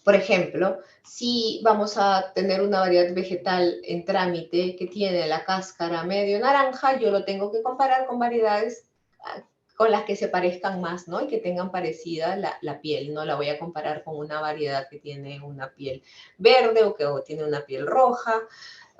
Por ejemplo, si vamos a tener una variedad vegetal en trámite que tiene la cáscara medio naranja, yo lo tengo que comparar con variedades con las que se parezcan más, ¿no? Y que tengan parecida la piel. No la voy a comparar con una variedad que tiene una piel verde o que tiene una piel roja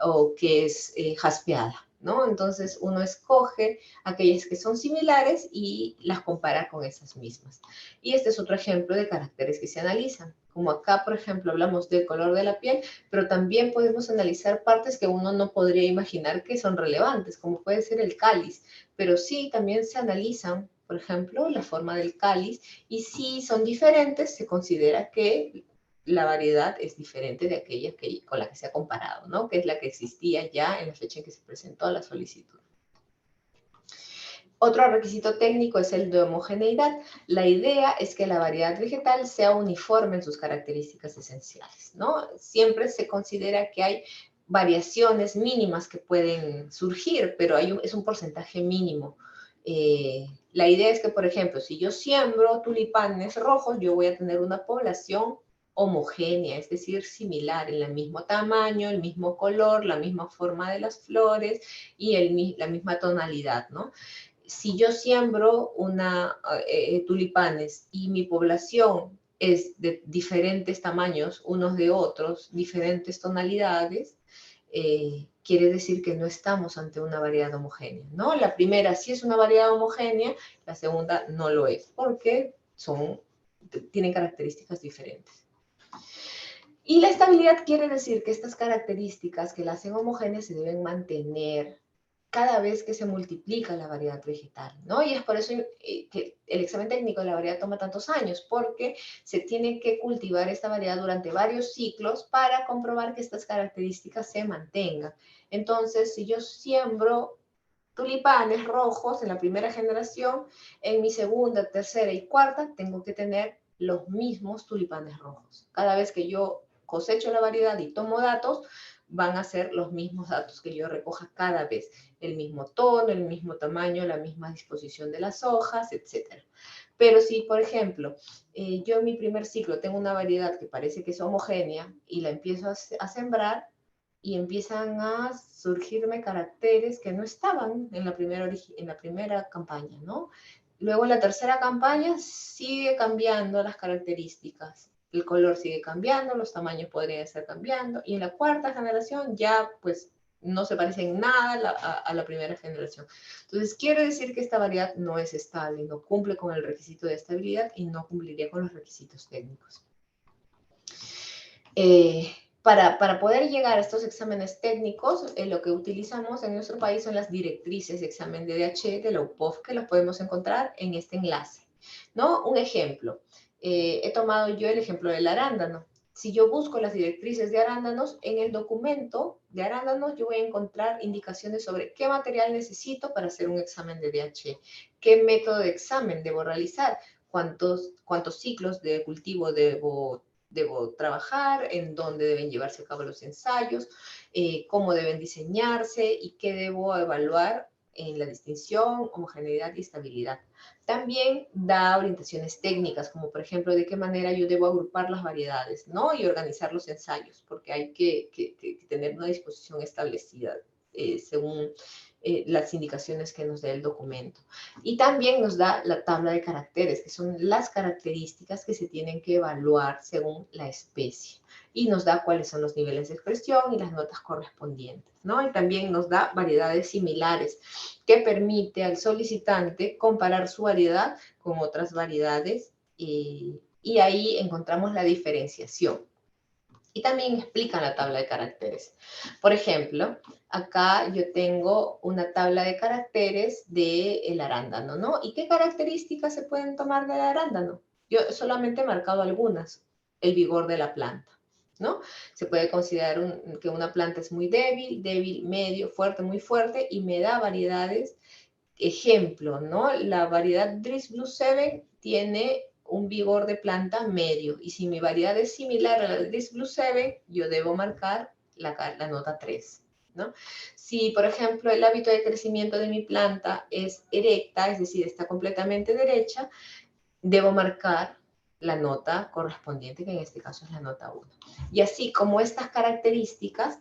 o que es jaspeada, ¿no? Entonces uno escoge aquellas que son similares y las compara con esas mismas. Y este es otro ejemplo de caracteres que se analizan. Como acá, por ejemplo, hablamos del color de la piel, pero también podemos analizar partes que uno no podría imaginar que son relevantes, como puede ser el cáliz. Pero sí, también se analizan, por ejemplo, la forma del cáliz, y si son diferentes, se considera que la variedad es diferente de aquella con la que se ha comparado, ¿no? Que es la que existía ya en la fecha en que se presentó la solicitud. Otro requisito técnico es el de homogeneidad. La idea es que la variedad vegetal sea uniforme en sus características esenciales, ¿no? Siempre se considera que hay variaciones mínimas que pueden surgir, pero es un porcentaje mínimo. La idea es que, por ejemplo, si yo siembro tulipanes rojos, yo voy a tener una población homogénea, es decir, similar, en el mismo tamaño, el mismo color, la misma forma de las flores y la misma tonalidad, ¿no? Si yo siembro tulipanes y mi población es de diferentes tamaños unos de otros, diferentes tonalidades, quiere decir que no estamos ante una variedad homogénea, ¿no? La primera sí es una variedad homogénea, la segunda no lo es, porque tienen características diferentes. Y la estabilidad quiere decir que estas características que la hacen homogénea se deben mantener cada vez que se multiplica la variedad vegetal, ¿no? Y es por eso que el examen técnico de la variedad toma tantos años, porque se tiene que cultivar esta variedad durante varios ciclos para comprobar que estas características se mantengan. Entonces, si yo siembro tulipanes rojos en la primera generación, en mi segunda, tercera y cuarta tengo que tener los mismos tulipanes rojos. Cada vez que yo cosecho la variedad y tomo datos, van a ser los mismos datos que yo recoja cada vez. El mismo tono, el mismo tamaño, la misma disposición de las hojas, etc. Pero si, por ejemplo, yo en mi primer ciclo tengo una variedad que parece que es homogénea y la empiezo a sembrar y empiezan a surgirme caracteres que no estaban en la primera campaña, ¿no? Luego en la tercera campaña sigue cambiando las características. El color sigue cambiando, los tamaños podrían estar cambiando. Y en la cuarta generación ya pues no se parece en nada a la primera generación. Entonces quiere decir que esta variedad no es estable, no cumple con el requisito de estabilidad y no cumpliría con los requisitos técnicos. Para poder llegar a estos exámenes técnicos, lo que utilizamos en nuestro país son las directrices de examen de DH de la UPOF, que los podemos encontrar en este enlace, ¿no? Un ejemplo, he tomado yo el ejemplo del arándano. Si yo busco las directrices de arándanos, en el documento de arándanos yo voy a encontrar indicaciones sobre qué material necesito para hacer un examen de DH, qué método de examen debo realizar, cuántos ciclos de cultivo debo trabajar, en dónde deben llevarse a cabo los ensayos, cómo deben diseñarse y qué debo evaluar en la distinción, homogeneidad y estabilidad. También da orientaciones técnicas, como por ejemplo de qué manera yo debo agrupar las variedades, ¿no? Y organizar los ensayos, porque hay que tener una disposición establecida según las indicaciones que nos da el documento. Y también nos da la tabla de caracteres, que son las características que se tienen que evaluar según la especie. Y nos da cuáles son los niveles de expresión y las notas correspondientes, ¿no? Y también nos da variedades similares, que permite al solicitante comparar su variedad con otras variedades y ahí encontramos la diferenciación. Y también explican la tabla de caracteres. Por ejemplo, acá yo tengo una tabla de caracteres del arándano, ¿no? ¿Y qué características se pueden tomar del arándano? Yo solamente he marcado algunas. El vigor de la planta, ¿no? Se puede considerar que una planta es muy débil, medio, fuerte, muy fuerte, y me da variedades. Ejemplo, ¿no? La variedad Dries Blue 7 tiene un vigor de planta medio, y si mi variedad es similar a la Dries Blue 7, yo debo marcar la nota 3, ¿no? Si, por ejemplo, el hábito de crecimiento de mi planta es erecta, es decir, está completamente derecha, debo marcar la nota correspondiente, que en este caso es la nota 1. Y así como estas características,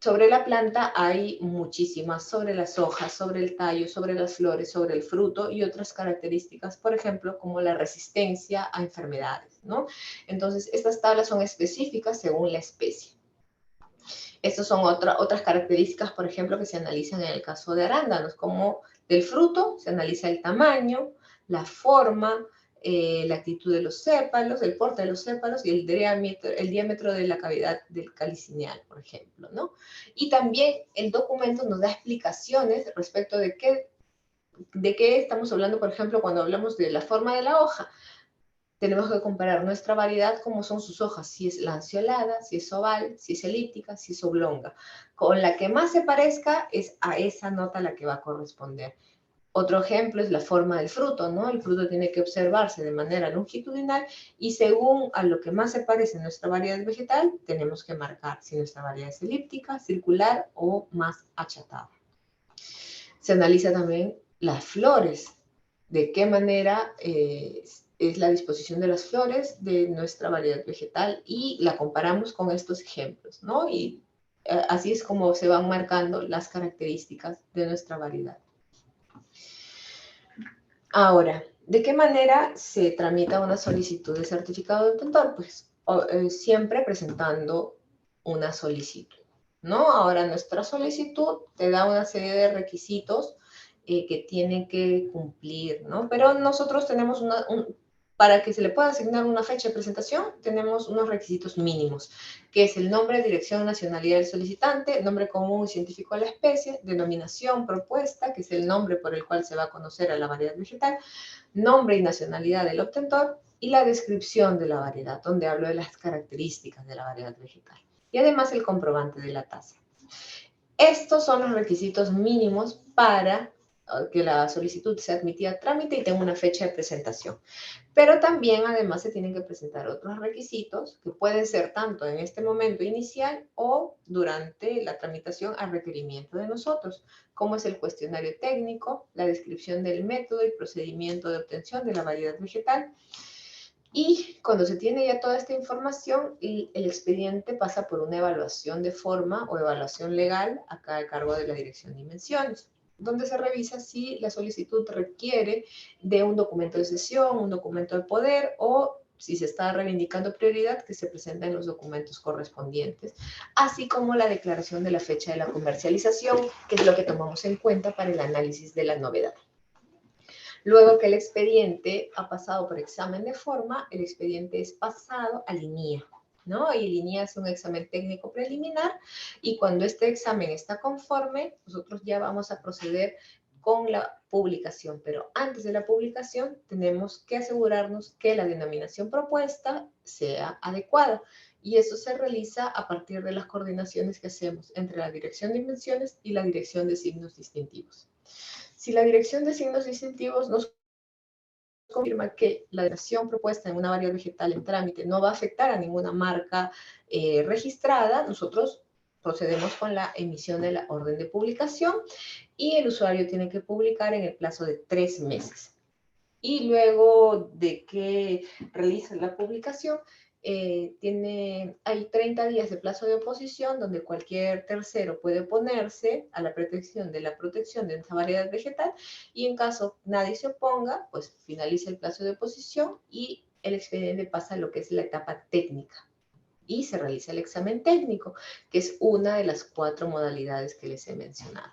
sobre la planta hay muchísimas, sobre las hojas, sobre el tallo, sobre las flores, sobre el fruto y otras características, por ejemplo, como la resistencia a enfermedades, ¿no? Entonces, estas tablas son específicas según la especie. Estas son otras características, por ejemplo, que se analizan en el caso de arándanos, como del fruto, se analiza el tamaño, la forma, la actitud de los sépalos, el porte de los sépalos y el diámetro de la cavidad del caliceal, por ejemplo, ¿no? Y también el documento nos da explicaciones respecto de qué estamos hablando, por ejemplo, cuando hablamos de la forma de la hoja. Tenemos que comparar nuestra variedad, cómo son sus hojas, si es lanceolada, si es oval, si es elíptica, si es oblonga. Con la que más se parezca es a esa nota la que va a corresponder. Otro ejemplo es la forma del fruto, ¿no? El fruto tiene que observarse de manera longitudinal y según a lo que más se parece nuestra variedad vegetal, tenemos que marcar si nuestra variedad es elíptica, circular o más achatada. Se analiza también las flores, de qué manera es la disposición de las flores de nuestra variedad vegetal y la comparamos con estos ejemplos, ¿no? Y así es como se van marcando las características de nuestra variedad. Ahora, ¿de qué manera se tramita una solicitud de certificado de obtentor? Pues siempre presentando una solicitud, ¿no? Ahora, nuestra solicitud te da una serie de requisitos que tienen que cumplir, ¿no? Pero nosotros tenemos para que se le pueda asignar una fecha de presentación, tenemos unos requisitos mínimos, que es el nombre, dirección, nacionalidad del solicitante, nombre común y científico de la especie, denominación propuesta, que es el nombre por el cual se va a conocer a la variedad vegetal, nombre y nacionalidad del obtentor, y la descripción de la variedad, donde hablo de las características de la variedad vegetal. Y además el comprobante de la tasa. Estos son los requisitos mínimos para que la solicitud sea admitida a trámite y tenga una fecha de presentación. Pero también, además, se tienen que presentar otros requisitos que pueden ser tanto en este momento inicial o durante la tramitación a requerimiento de nosotros, como es el cuestionario técnico, la descripción del método y procedimiento de obtención de la variedad vegetal. Y cuando se tiene ya toda esta información, el expediente pasa por una evaluación de forma o evaluación legal acá a cargo de la Dirección de Invenciones, donde se revisa si la solicitud requiere de un documento de cesión, un documento de poder o si se está reivindicando prioridad, que se presenten los documentos correspondientes, así como la declaración de la fecha de la comercialización, que es lo que tomamos en cuenta para el análisis de la novedad. Luego que el expediente ha pasado por examen de forma, el expediente es pasado a línea, ¿no? Y línea es un examen técnico preliminar y cuando este examen está conforme, nosotros ya vamos a proceder con la publicación. Pero antes de la publicación tenemos que asegurarnos que la denominación propuesta sea adecuada. Y eso se realiza a partir de las coordinaciones que hacemos entre la Dirección de Invenciones y la Dirección de Signos Distintivos. Si la Dirección de Signos Distintivos nos confirma que la denominación propuesta en una variedad vegetal en trámite no va a afectar a ninguna marca registrada, nosotros procedemos con la emisión de la orden de publicación y el usuario tiene que publicar en el plazo de 3 meses. Y luego de que realice la publicación, hay 30 días de plazo de oposición donde cualquier tercero puede oponerse a la protección de esta variedad vegetal y en caso nadie se oponga, pues finaliza el plazo de oposición y el expediente pasa a lo que es la etapa técnica y se realiza el examen técnico, que es una de las 4 modalidades que les he mencionado.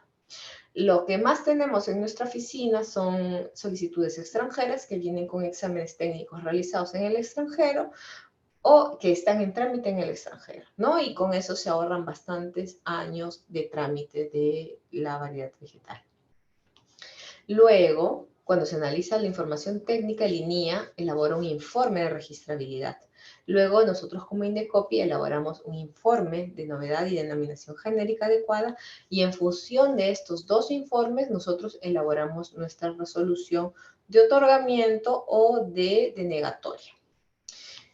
Lo que más tenemos en nuestra oficina son solicitudes extranjeras que vienen con exámenes técnicos realizados en el extranjero o que están en trámite en el extranjero, ¿no? Y con eso se ahorran bastantes años de trámite de la variedad vegetal. Luego, cuando se analiza la información técnica, el INIA elabora un informe de registrabilidad. Luego, nosotros como Indecopi elaboramos un informe de novedad y denominación genérica adecuada y en función de estos 2 informes, nosotros elaboramos nuestra resolución de otorgamiento o de denegatoria.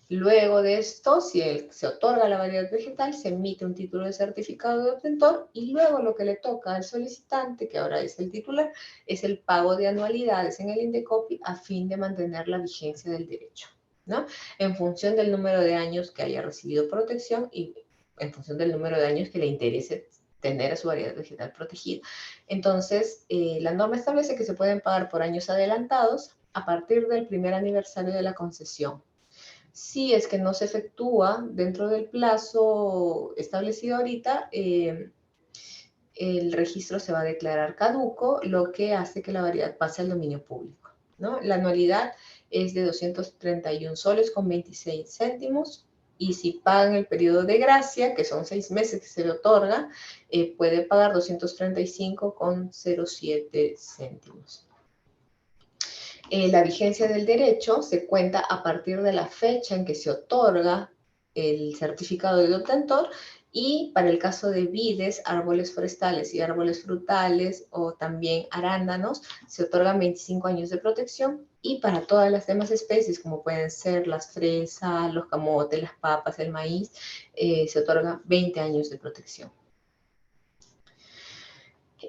Luego de esto, si se otorga la variedad vegetal, se emite un título de certificado de obtentor y luego lo que le toca al solicitante, que ahora es el titular, es el pago de anualidades en el Indecopi a fin de mantener la vigencia del derecho, ¿no? En función del número de años que haya recibido protección y en función del número de años que le interese tener a su variedad vegetal protegida. Entonces, la norma establece que se pueden pagar por años adelantados a partir del primer aniversario de la concesión. Si es que no se efectúa dentro del plazo establecido ahorita, el registro se va a declarar caduco, lo que hace que la variedad pase al dominio público, ¿no? La anualidad es de 231 soles con 26 céntimos y si paga en el periodo de gracia, que son 6 meses que se le otorga, puede pagar 235 con 07 céntimos. La vigencia del derecho se cuenta a partir de la fecha en que se otorga el certificado de obtentor y para el caso de vides, árboles forestales y árboles frutales o también arándanos se otorgan 25 años de protección y para todas las demás especies como pueden ser las fresas, los camotes, las papas, el maíz, se otorga 20 años de protección.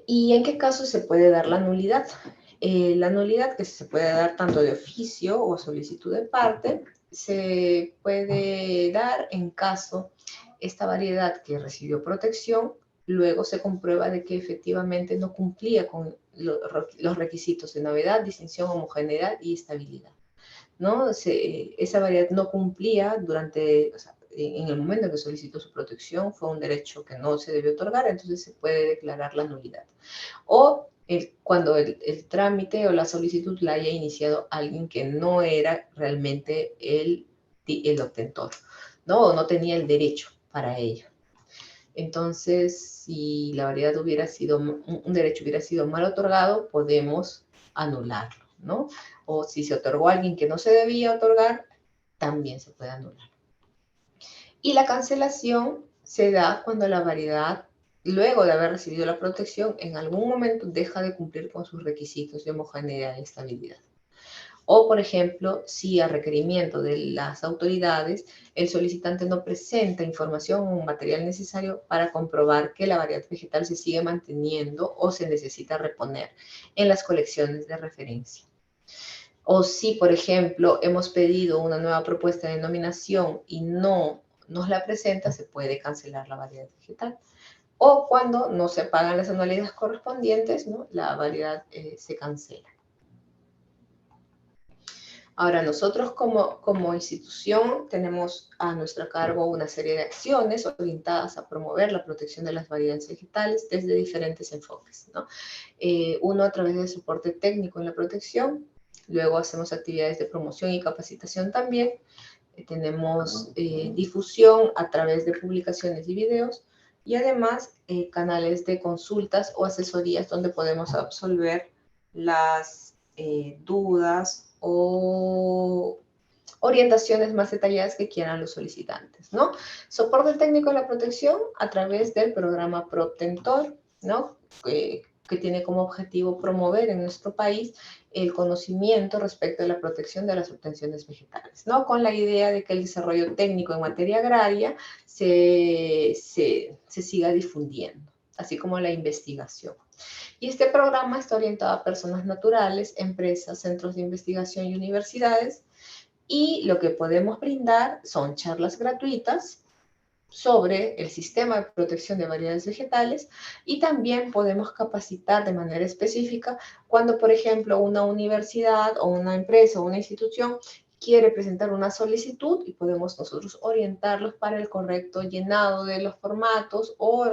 ¿Y en qué caso se puede dar la nulidad? La nulidad, que se puede dar tanto de oficio o a solicitud de parte, se puede dar en caso esta variedad que recibió protección, luego se comprueba de que efectivamente no cumplía con los requisitos de novedad, distinción, homogeneidad y estabilidad, ¿no? Esa variedad no cumplía en el momento en que solicitó su protección, fue un derecho que no se debió otorgar, entonces se puede declarar la nulidad. O cuando el trámite o la solicitud la haya iniciado alguien que no era realmente el obtentor, ¿no? O no tenía el derecho para ello. Entonces, si la variedad un derecho hubiera sido mal otorgado, podemos anularlo, ¿no? O si se otorgó a alguien que no se debía otorgar, también se puede anular. Y la cancelación se da cuando la variedad luego de haber recibido la protección, en algún momento deja de cumplir con sus requisitos de homogeneidad y estabilidad. O, por ejemplo, si a requerimiento de las autoridades, el solicitante no presenta información o material necesario para comprobar que la variedad vegetal se sigue manteniendo o se necesita reponer en las colecciones de referencia. O si, por ejemplo, hemos pedido una nueva propuesta de denominación y no nos la presenta, se puede cancelar la variedad vegetal. O cuando no se pagan las anualidades correspondientes, ¿no? La variedad se cancela. Ahora, nosotros como institución tenemos a nuestro cargo una serie de acciones orientadas a promover la protección de las variedades vegetales desde diferentes enfoques, ¿no? Uno a través del soporte técnico en la protección, luego hacemos actividades de promoción y capacitación también, tenemos difusión a través de publicaciones y videos, y además canales de consultas o asesorías donde podemos absolver las dudas o orientaciones más detalladas que quieran los solicitantes, ¿no? Soporte técnico en la protección a través del programa PropTentor, ¿no? Que tiene como objetivo promover en nuestro país el conocimiento respecto de la protección de las obtenciones vegetales, ¿no? Con la idea de que el desarrollo técnico en materia agraria se siga difundiendo, así como la investigación. Y este programa está orientado a personas naturales, empresas, centros de investigación y universidades. Y lo que podemos brindar son charlas gratuitas sobre el sistema de protección de variedades vegetales, y también podemos capacitar de manera específica cuando, por ejemplo, una universidad o una empresa o una institución quiere presentar una solicitud, y podemos nosotros orientarlos para el correcto llenado de los formatos o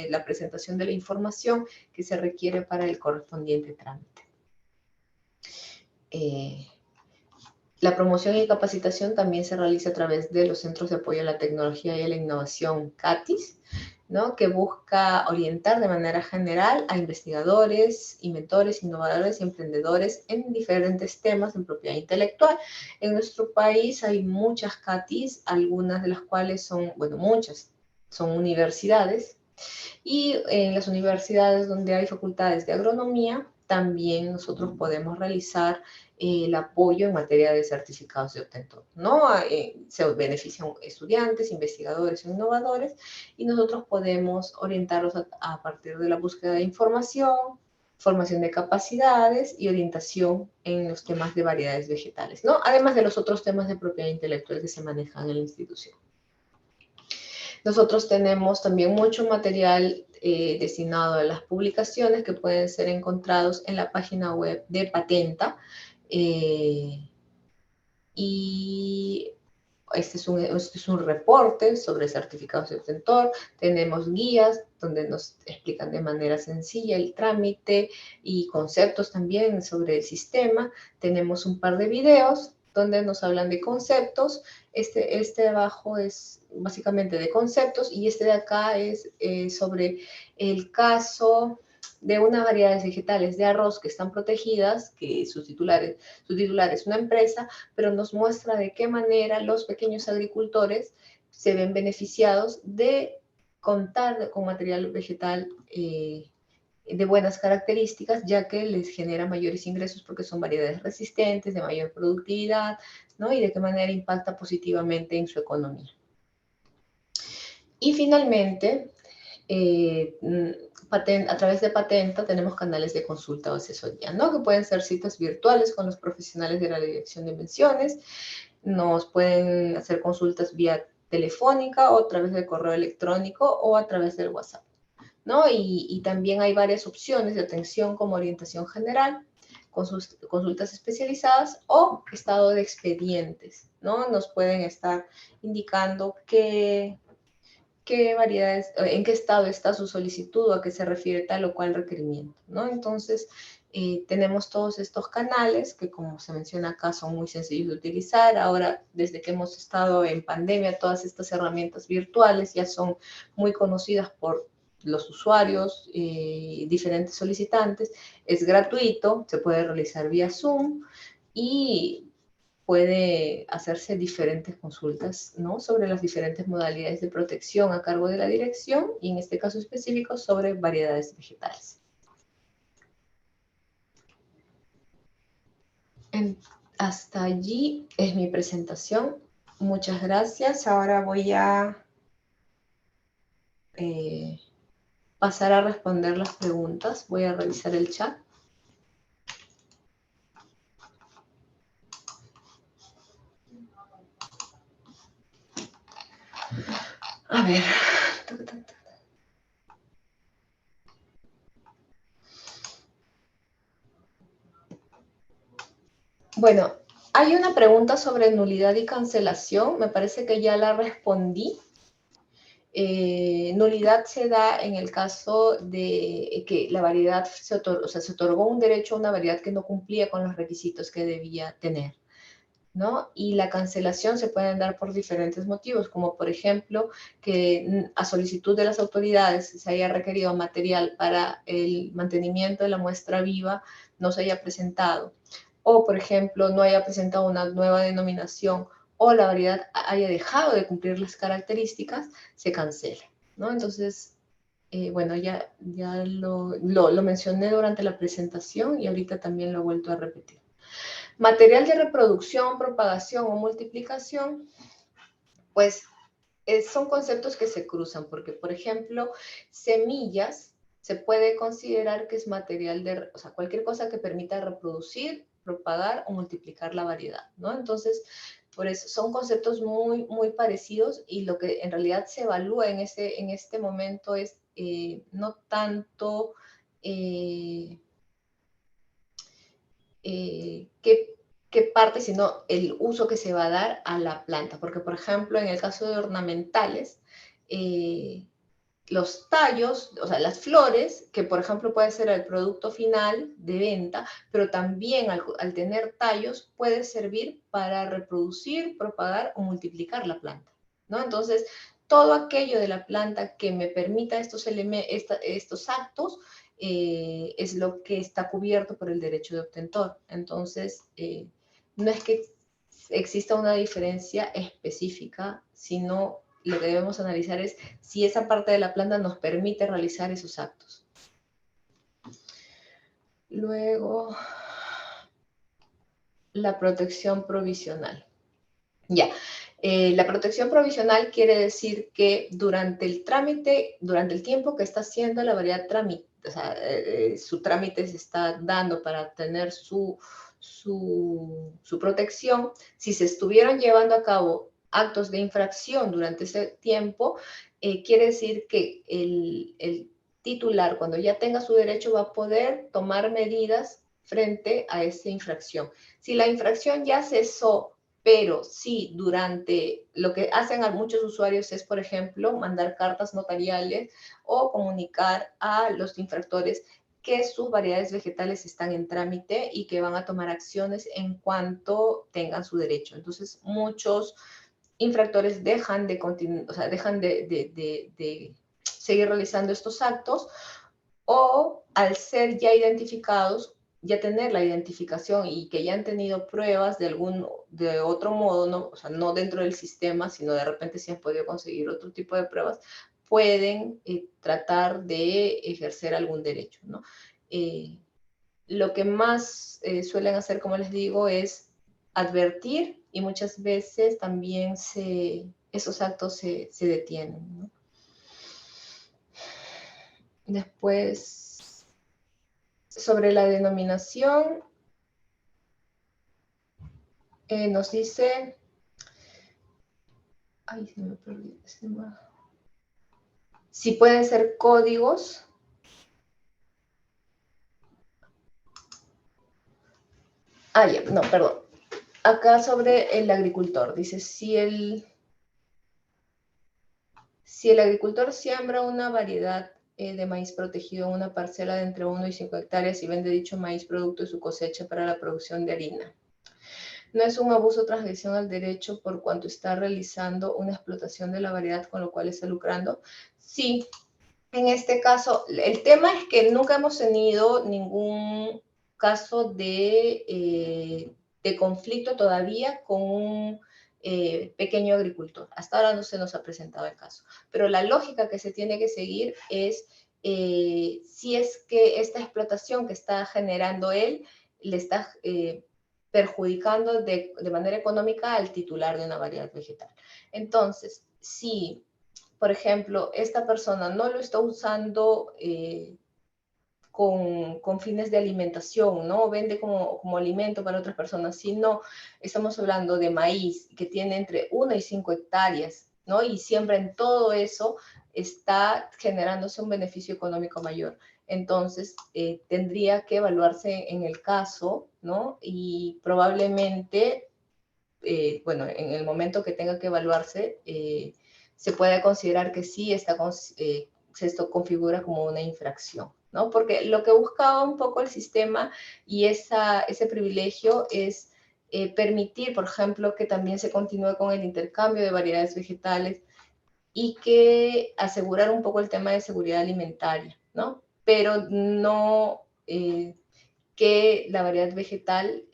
la presentación de la información que se requiere para el correspondiente trámite. La promoción y capacitación también se realiza a través de los Centros de Apoyo a la Tecnología y a la Innovación, CATIS, ¿no? Que busca orientar de manera general a investigadores, inventores, innovadores y emprendedores en diferentes temas en propiedad intelectual. En nuestro país hay muchas CATIS, algunas de las cuales son, bueno, muchas son universidades, y en las universidades donde hay facultades de agronomía, también nosotros podemos realizar el apoyo en materia de certificados de obtentor, ¿no? Se benefician estudiantes, investigadores e innovadores, y nosotros podemos orientarlos a partir de la búsqueda de información, formación de capacidades y orientación en los temas de variedades vegetales, ¿no? Además de los otros temas de propiedad intelectual que se manejan en la institución. Nosotros tenemos también mucho material destinado a las publicaciones que pueden ser encontrados en la página web de Patenta. Y este es un reporte sobre certificados de obtentor. Tenemos guías donde nos explican de manera sencilla el trámite y conceptos también sobre el sistema. Tenemos un par de videos donde nos hablan de conceptos. Este de abajo es básicamente de conceptos, y este de acá es sobre el caso de unas variedades vegetales de arroz que están protegidas, que su titular es una empresa, pero nos muestra de qué manera los pequeños agricultores se ven beneficiados de contar con material vegetal de buenas características, ya que les genera mayores ingresos porque son variedades resistentes, de mayor productividad, ¿no? Y de qué manera impacta positivamente en su economía. Y finalmente, a través de Patenta tenemos canales de consulta o asesoría, ¿no? Que pueden ser citas virtuales con los profesionales de la Dirección de Menciones, nos pueden hacer consultas vía telefónica o a través del correo electrónico o a través del WhatsApp, ¿no? Y también hay varias opciones de atención como orientación general, consultas especializadas o estado de expedientes, ¿no? Nos pueden estar indicando qué variedades, en qué estado está su solicitud o a qué se refiere tal o cual requerimiento, ¿no? Entonces, tenemos todos estos canales que, como se menciona acá, son muy sencillos de utilizar. Ahora, desde que hemos estado en pandemia, todas estas herramientas virtuales ya son muy conocidas por los usuarios, diferentes solicitantes. Es gratuito, se puede realizar vía Zoom, y puede hacerse diferentes consultas, ¿no? Sobre las diferentes modalidades de protección a cargo de la dirección y en este caso específico sobre variedades vegetales. Hasta allí es mi presentación. Muchas gracias. Ahora voy a pasar a responder las preguntas. Voy a revisar el chat. A ver. Bueno, hay una pregunta sobre nulidad y cancelación. Me parece que ya la respondí. Nulidad se da en el caso de que la variedad se otorgó un derecho a una variedad que no cumplía con los requisitos que debía tener, ¿no? Y la cancelación se pueden dar por diferentes motivos, como por ejemplo que a solicitud de las autoridades se haya requerido material para el mantenimiento de la muestra viva, no se haya presentado, o por ejemplo no haya presentado una nueva denominación o la variedad haya dejado de cumplir las características, se cancela, ¿no? Entonces, bueno, ya lo mencioné durante la presentación y ahorita también lo he vuelto a repetir. Material de reproducción, propagación o multiplicación, pues son conceptos que se cruzan, porque por ejemplo, semillas se puede considerar que es material de, o sea, cualquier cosa que permita reproducir, propagar o multiplicar la variedad, ¿no? Entonces, por eso son conceptos muy, muy parecidos y lo que en realidad se evalúa en este momento es no tanto qué parte, sino el uso que se va a dar a la planta. Porque, por ejemplo, en el caso de ornamentales, los tallos, o sea, las flores, que por ejemplo puede ser el producto final de venta, pero también al tener tallos puede servir para reproducir, propagar o multiplicar la planta, ¿no? Entonces, todo aquello de la planta que me permita estos actos es lo que está cubierto por el derecho de obtentor. Entonces, no es que exista una diferencia específica, sino lo que debemos analizar es si esa parte de la planta nos permite realizar esos actos. Luego, la protección provisional. Ya, la protección provisional quiere decir que durante el trámite, durante el tiempo que está haciendo la variedad trámite, o sea, su trámite se está dando para tener su protección, si se estuvieron llevando a cabo actos de infracción durante ese tiempo, quiere decir que el titular, cuando ya tenga su derecho, va a poder tomar medidas frente a esa infracción. Si la infracción ya cesó, pero sí, durante lo que hacen a muchos usuarios es, por ejemplo, mandar cartas notariales o comunicar a los infractores que sus variedades vegetales están en trámite y que van a tomar acciones en cuanto tengan su derecho. Entonces, muchos infractores dejan de seguir realizando estos actos o al ser ya identificados, ya tener la identificación y que ya han tenido pruebas de otro modo, ¿no? O sea, no dentro del sistema, sino de repente si han podido conseguir otro tipo de pruebas, pueden tratar de ejercer algún derecho, ¿no? Lo que más suelen hacer, como les digo, es advertir y muchas veces también esos actos se detienen, ¿no? Después, sobre la denominación, nos dice, ay, se me perdió, si pueden ser códigos. Ya, no, perdón. Acá sobre el agricultor, dice, si el agricultor siembra una variedad de maíz protegido en una parcela de entre 1 y 5 hectáreas y vende dicho maíz producto de su cosecha para la producción de harina, ¿no es un abuso o transgresión al derecho por cuanto está realizando una explotación de la variedad con lo cual está lucrando? Sí, en este caso, el tema es que nunca hemos tenido ningún caso de de conflicto todavía con un pequeño agricultor. Hasta ahora no se nos ha presentado el caso. Pero la lógica que se tiene que seguir es si es que esta explotación que está generando él le está perjudicando de manera económica al titular de una variedad vegetal. Entonces, si, por ejemplo, esta persona no lo está usando con fines de alimentación, ¿no? Vende como alimento para otras personas, sino estamos hablando de maíz que tiene entre 1 y 5 hectáreas, ¿no? Y siembra en todo eso, está generándose un beneficio económico mayor. Entonces, tendría que evaluarse en el caso, ¿no? Y probablemente, bueno, en el momento que tenga que evaluarse, se puede considerar que sí esto configura como una infracción, ¿no? Porque lo que buscaba un poco el sistema y ese privilegio es permitir, por ejemplo, que también se continúe con el intercambio de variedades vegetales y que asegurar un poco el tema de seguridad alimentaria, ¿no? Pero no que la variedad vegetal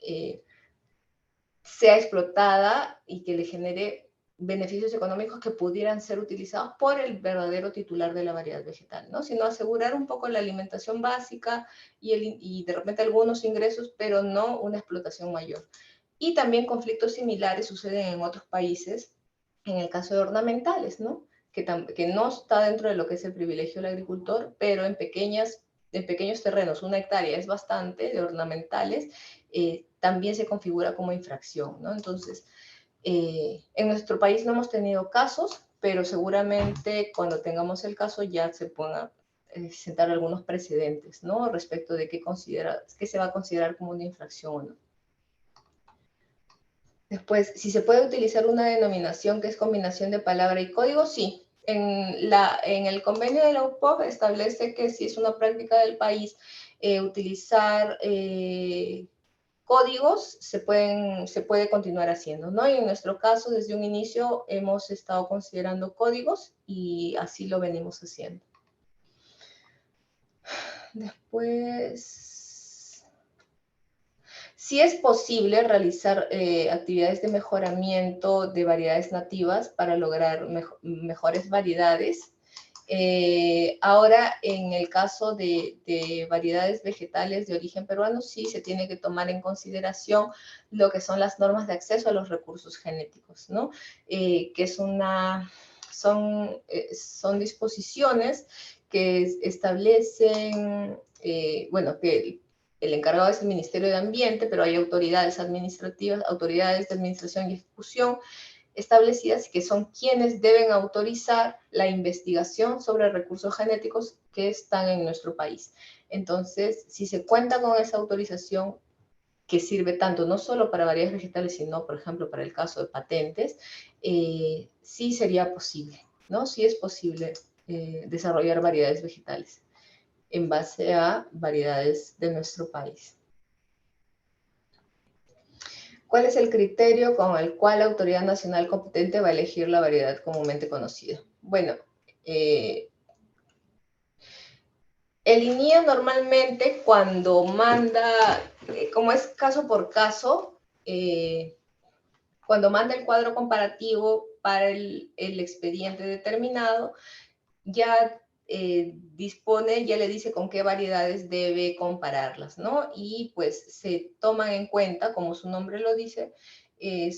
sea explotada y que le genere beneficios económicos que pudieran ser utilizados por el verdadero titular de la variedad vegetal, ¿no? Sino asegurar un poco la alimentación básica y de repente algunos ingresos, pero no una explotación mayor. Y también conflictos similares suceden en otros países, en el caso de ornamentales, ¿no? Que no está dentro de lo que es el privilegio del agricultor, pero en pequeños terrenos, 1 hectárea es bastante, de ornamentales, también se configura como infracción, ¿no? Entonces, en nuestro país no hemos tenido casos, pero seguramente cuando tengamos el caso ya se puedan sentar algunos precedentes, ¿no? Respecto de qué se va a considerar como una infracción o no. Después, si se puede utilizar una denominación que es combinación de palabra y código, sí. En el convenio de la UPOV establece que si es una práctica del país utilizar códigos, se puede continuar haciendo, ¿no? Y en nuestro caso, desde un inicio, hemos estado considerando códigos y así lo venimos haciendo. Después, sí es posible realizar actividades de mejoramiento de variedades nativas para lograr mejores variedades. Ahora, en el caso de variedades vegetales de origen peruano, sí se tiene que tomar en consideración lo que son las normas de acceso a los recursos genéticos, ¿no? Que son disposiciones que establecen, bueno, que el encargado es el Ministerio de Ambiente, pero hay autoridades administrativas, autoridades de administración y ejecución establecidas que son quienes deben autorizar la investigación sobre recursos genéticos que están en nuestro país. Entonces, si se cuenta con esa autorización que sirve tanto no solo para variedades vegetales, sino, por ejemplo, para el caso de patentes, sí sería posible, ¿no? Sí es posible desarrollar variedades vegetales en base a variedades de nuestro país. ¿Cuál es el criterio con el cual la autoridad nacional competente va a elegir la variedad comúnmente conocida? Bueno, el INIA normalmente cuando manda, como es caso por caso, cuando manda el cuadro comparativo para el expediente determinado, ya dispone, ya le dice con qué variedades debe compararlas, ¿no? Y pues se toman en cuenta, como su nombre lo dice,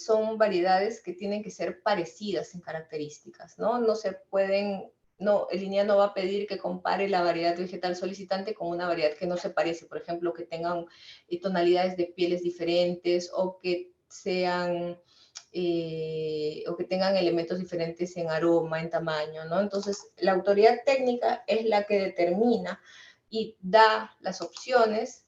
son variedades que tienen que ser parecidas en características, ¿no? No se pueden, no, el INEA no va a pedir que compare la variedad vegetal solicitante con una variedad que no se parece, por ejemplo, que tengan tonalidades de pieles diferentes o que sean o que tengan elementos diferentes en aroma, en tamaño, ¿no? Entonces, la autoridad técnica es la que determina y da las opciones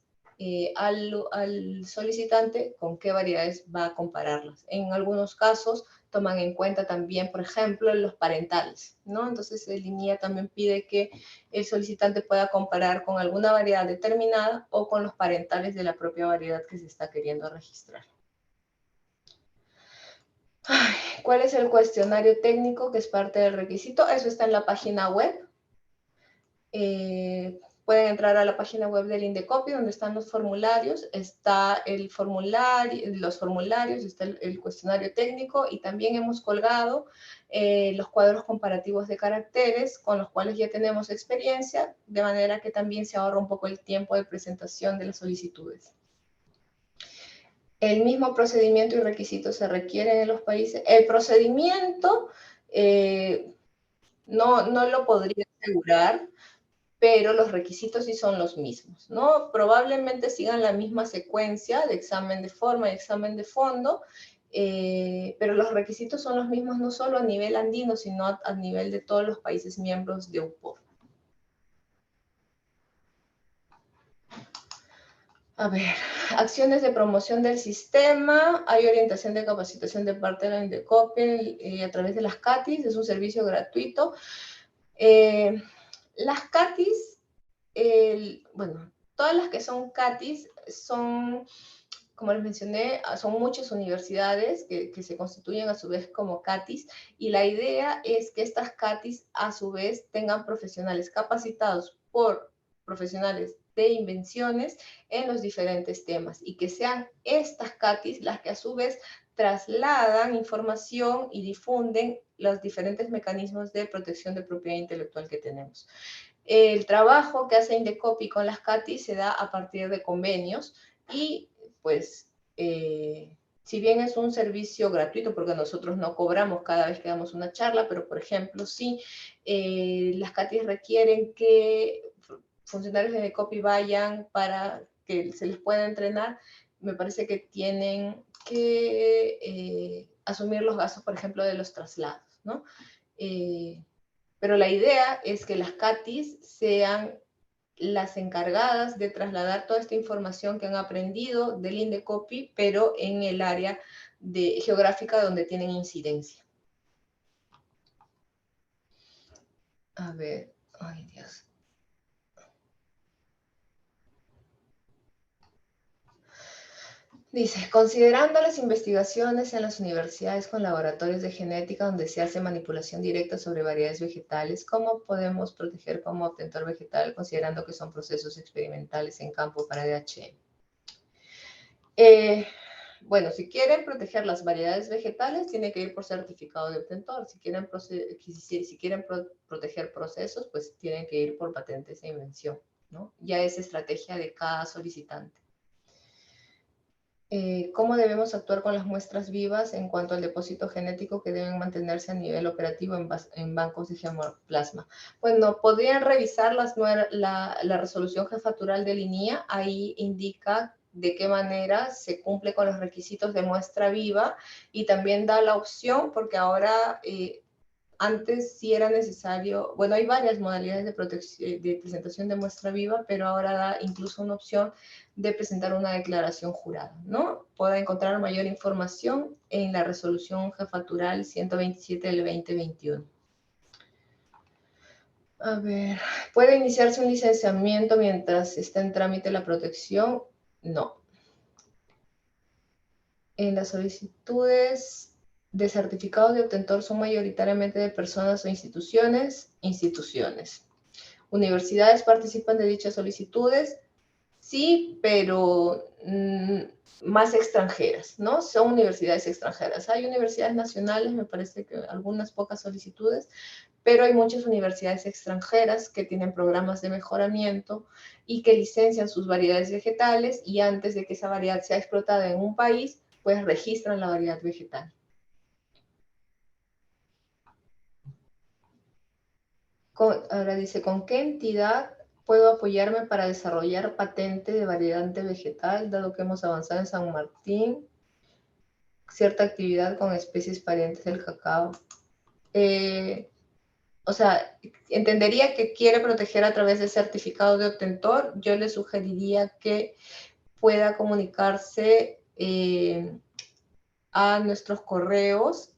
al solicitante con qué variedades va a compararlas. En algunos casos toman en cuenta también, por ejemplo, los parentales, ¿no? Entonces, el INIA también pide que el solicitante pueda comparar con alguna variedad determinada o con los parentales de la propia variedad que se está queriendo registrar. ¿Cuál es el cuestionario técnico que es parte del requisito? Eso está en la página web. pueden entrar a la página web del INDECOPI, donde están los formularios, está los formularios, está el cuestionario técnico, y también hemos colgado los cuadros comparativos de caracteres, con los cuales ya tenemos experiencia, de manera que también se ahorra un poco el tiempo de presentación de las solicitudes. El mismo procedimiento y requisitos se requieren en los países. El procedimiento no lo podría asegurar, pero los requisitos sí son los mismos, ¿no? Probablemente sigan la misma secuencia de examen de forma y examen de fondo, pero los requisitos son los mismos no solo a nivel andino, sino a nivel de todos los países miembros de UPOR. A ver, acciones de promoción del sistema, hay orientación de capacitación de parte de la INDECOPI a través de las CATIS, es un servicio gratuito. Las CATIS, bueno, todas las que son CATIS son, como les mencioné, son muchas universidades que se constituyen a su vez como CATIS, y la idea es que estas CATIS a su vez tengan profesionales capacitados por profesionales de invenciones en los diferentes temas, y que sean estas CATIS las que a su vez trasladan información y difunden los diferentes mecanismos de protección de propiedad intelectual que tenemos. El trabajo que hace INDECOPI con las CATIS se da a partir de convenios, y pues si bien es un servicio gratuito, porque nosotros no cobramos cada vez que damos una charla, pero por ejemplo, sí, las CATIS requieren que funcionarios de INDECOPI vayan para que se les pueda entrenar, me parece que tienen que asumir los gastos, por ejemplo, de los traslados, ¿no? Pero la idea es que las CATIS sean las encargadas de trasladar toda esta información que han aprendido del INDECOPI, pero en el área geográfica donde tienen incidencia. A ver, ay Dios. Dice, considerando las investigaciones en las universidades con laboratorios de genética donde se hace manipulación directa sobre variedades vegetales, ¿cómo podemos proteger como obtentor vegetal considerando que son procesos experimentales en campo para DHE? Bueno, si quieren proteger las variedades vegetales, tiene que ir por certificado de obtentor. Si quieren proteger procesos, pues tienen que ir por patentes e invención, ¿no? Ya es estrategia de cada solicitante. ¿Cómo debemos actuar con las muestras vivas en cuanto al depósito genético que deben mantenerse a nivel operativo en bancos de gemoplasma? Bueno, podrían revisar la resolución jefatural del INIA, ahí indica de qué manera se cumple con los requisitos de muestra viva, y también da la opción, porque ahora antes sí era necesario, bueno, hay varias modalidades de presentación de muestra viva, pero ahora da incluso una opción de presentar una declaración jurada, ¿no? Puede encontrar mayor información en la resolución jefatural 127 del 2021. A ver, ¿puede iniciarse un licenciamiento mientras está en trámite la protección? No. En las solicitudes de certificado de obtentor son mayoritariamente de personas o instituciones. ¿Universidades participan de dichas solicitudes? Sí, pero más extranjeras, ¿no? Son universidades extranjeras. Hay universidades nacionales, me parece que algunas pocas solicitudes, pero hay muchas universidades extranjeras que tienen programas de mejoramiento y que licencian sus variedades vegetales, y antes de que esa variedad sea explotada en un país, pues registran la variedad vegetal. Ahora dice, ¿con qué entidad puedo apoyarme para desarrollar patente de variante vegetal, dado que hemos avanzado en San Martín cierta actividad con especies parientes del cacao? O sea, entendería que quiere proteger a través de certificado de obtentor. Yo le sugeriría que pueda comunicarse a nuestros correos.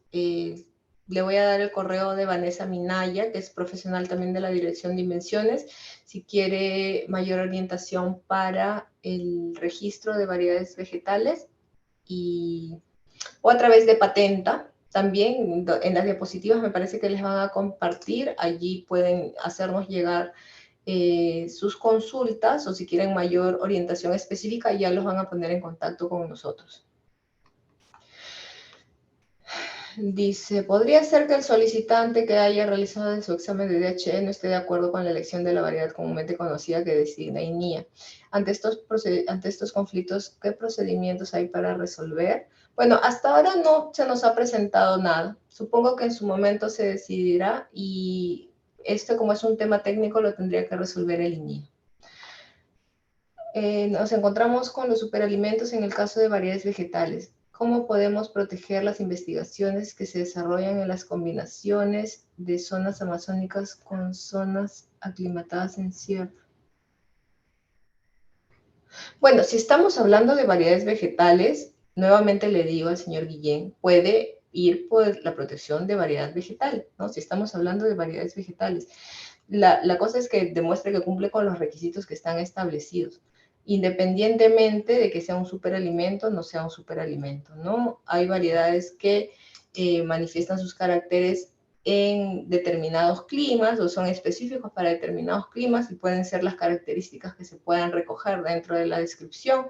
Le voy a dar el correo de Vanessa Minaya, que es profesional también de la Dirección de Invenciones, si quiere mayor orientación para el registro de variedades vegetales, o a través de Patenta. También en las diapositivas me parece que les van a compartir, allí pueden hacernos llegar sus consultas o si quieren mayor orientación específica, ya los van a poner en contacto con nosotros. Dice, ¿podría ser que el solicitante que haya realizado su examen de DHE no esté de acuerdo con la elección de la variedad comúnmente conocida que designa INIA? Ante estos conflictos, ¿qué procedimientos hay para resolver? Bueno, hasta ahora no se nos ha presentado nada. Supongo que en su momento se decidirá y esto, como es un tema técnico, lo tendría que resolver el INIA. Nos encontramos con los superalimentos en el caso de variedades vegetales. ¿Cómo podemos proteger las investigaciones que se desarrollan en las combinaciones de zonas amazónicas con zonas aclimatadas en sierra? Bueno, si estamos hablando de variedades vegetales, nuevamente le digo al señor Guillén, puede ir por la protección de variedad vegetal, ¿no? Si estamos hablando de variedades vegetales. La cosa es que demuestre que cumple con los requisitos que están establecidos, independientemente de que sea un superalimento o no sea un superalimento, ¿no? Hay variedades que manifiestan sus caracteres en determinados climas o son específicos para determinados climas y pueden ser las características que se puedan recoger dentro de la descripción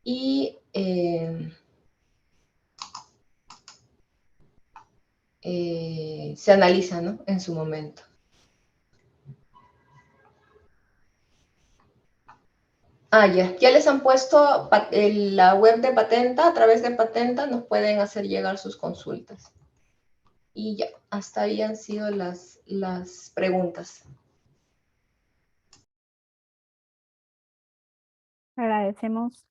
y se analiza, ¿no? En su momento. Ya les han puesto la web de Patenta, a través de Patenta nos pueden hacer llegar sus consultas. Y ya, hasta ahí han sido las preguntas. Agradecemos.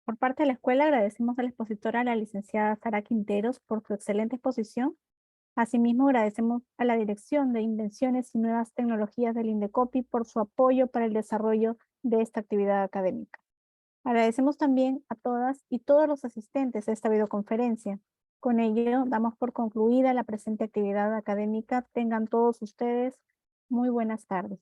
Por parte de la escuela, agradecemos a la expositora, la licenciada Sara Quinteros, por su excelente exposición. Asimismo, agradecemos a la Dirección de Invenciones y Nuevas Tecnologías del INDECOPI por su apoyo para el desarrollo de esta actividad académica. Agradecemos también a todas y todos los asistentes a esta videoconferencia. Con ello, damos por concluida la presente actividad académica. Tengan todos ustedes muy buenas tardes.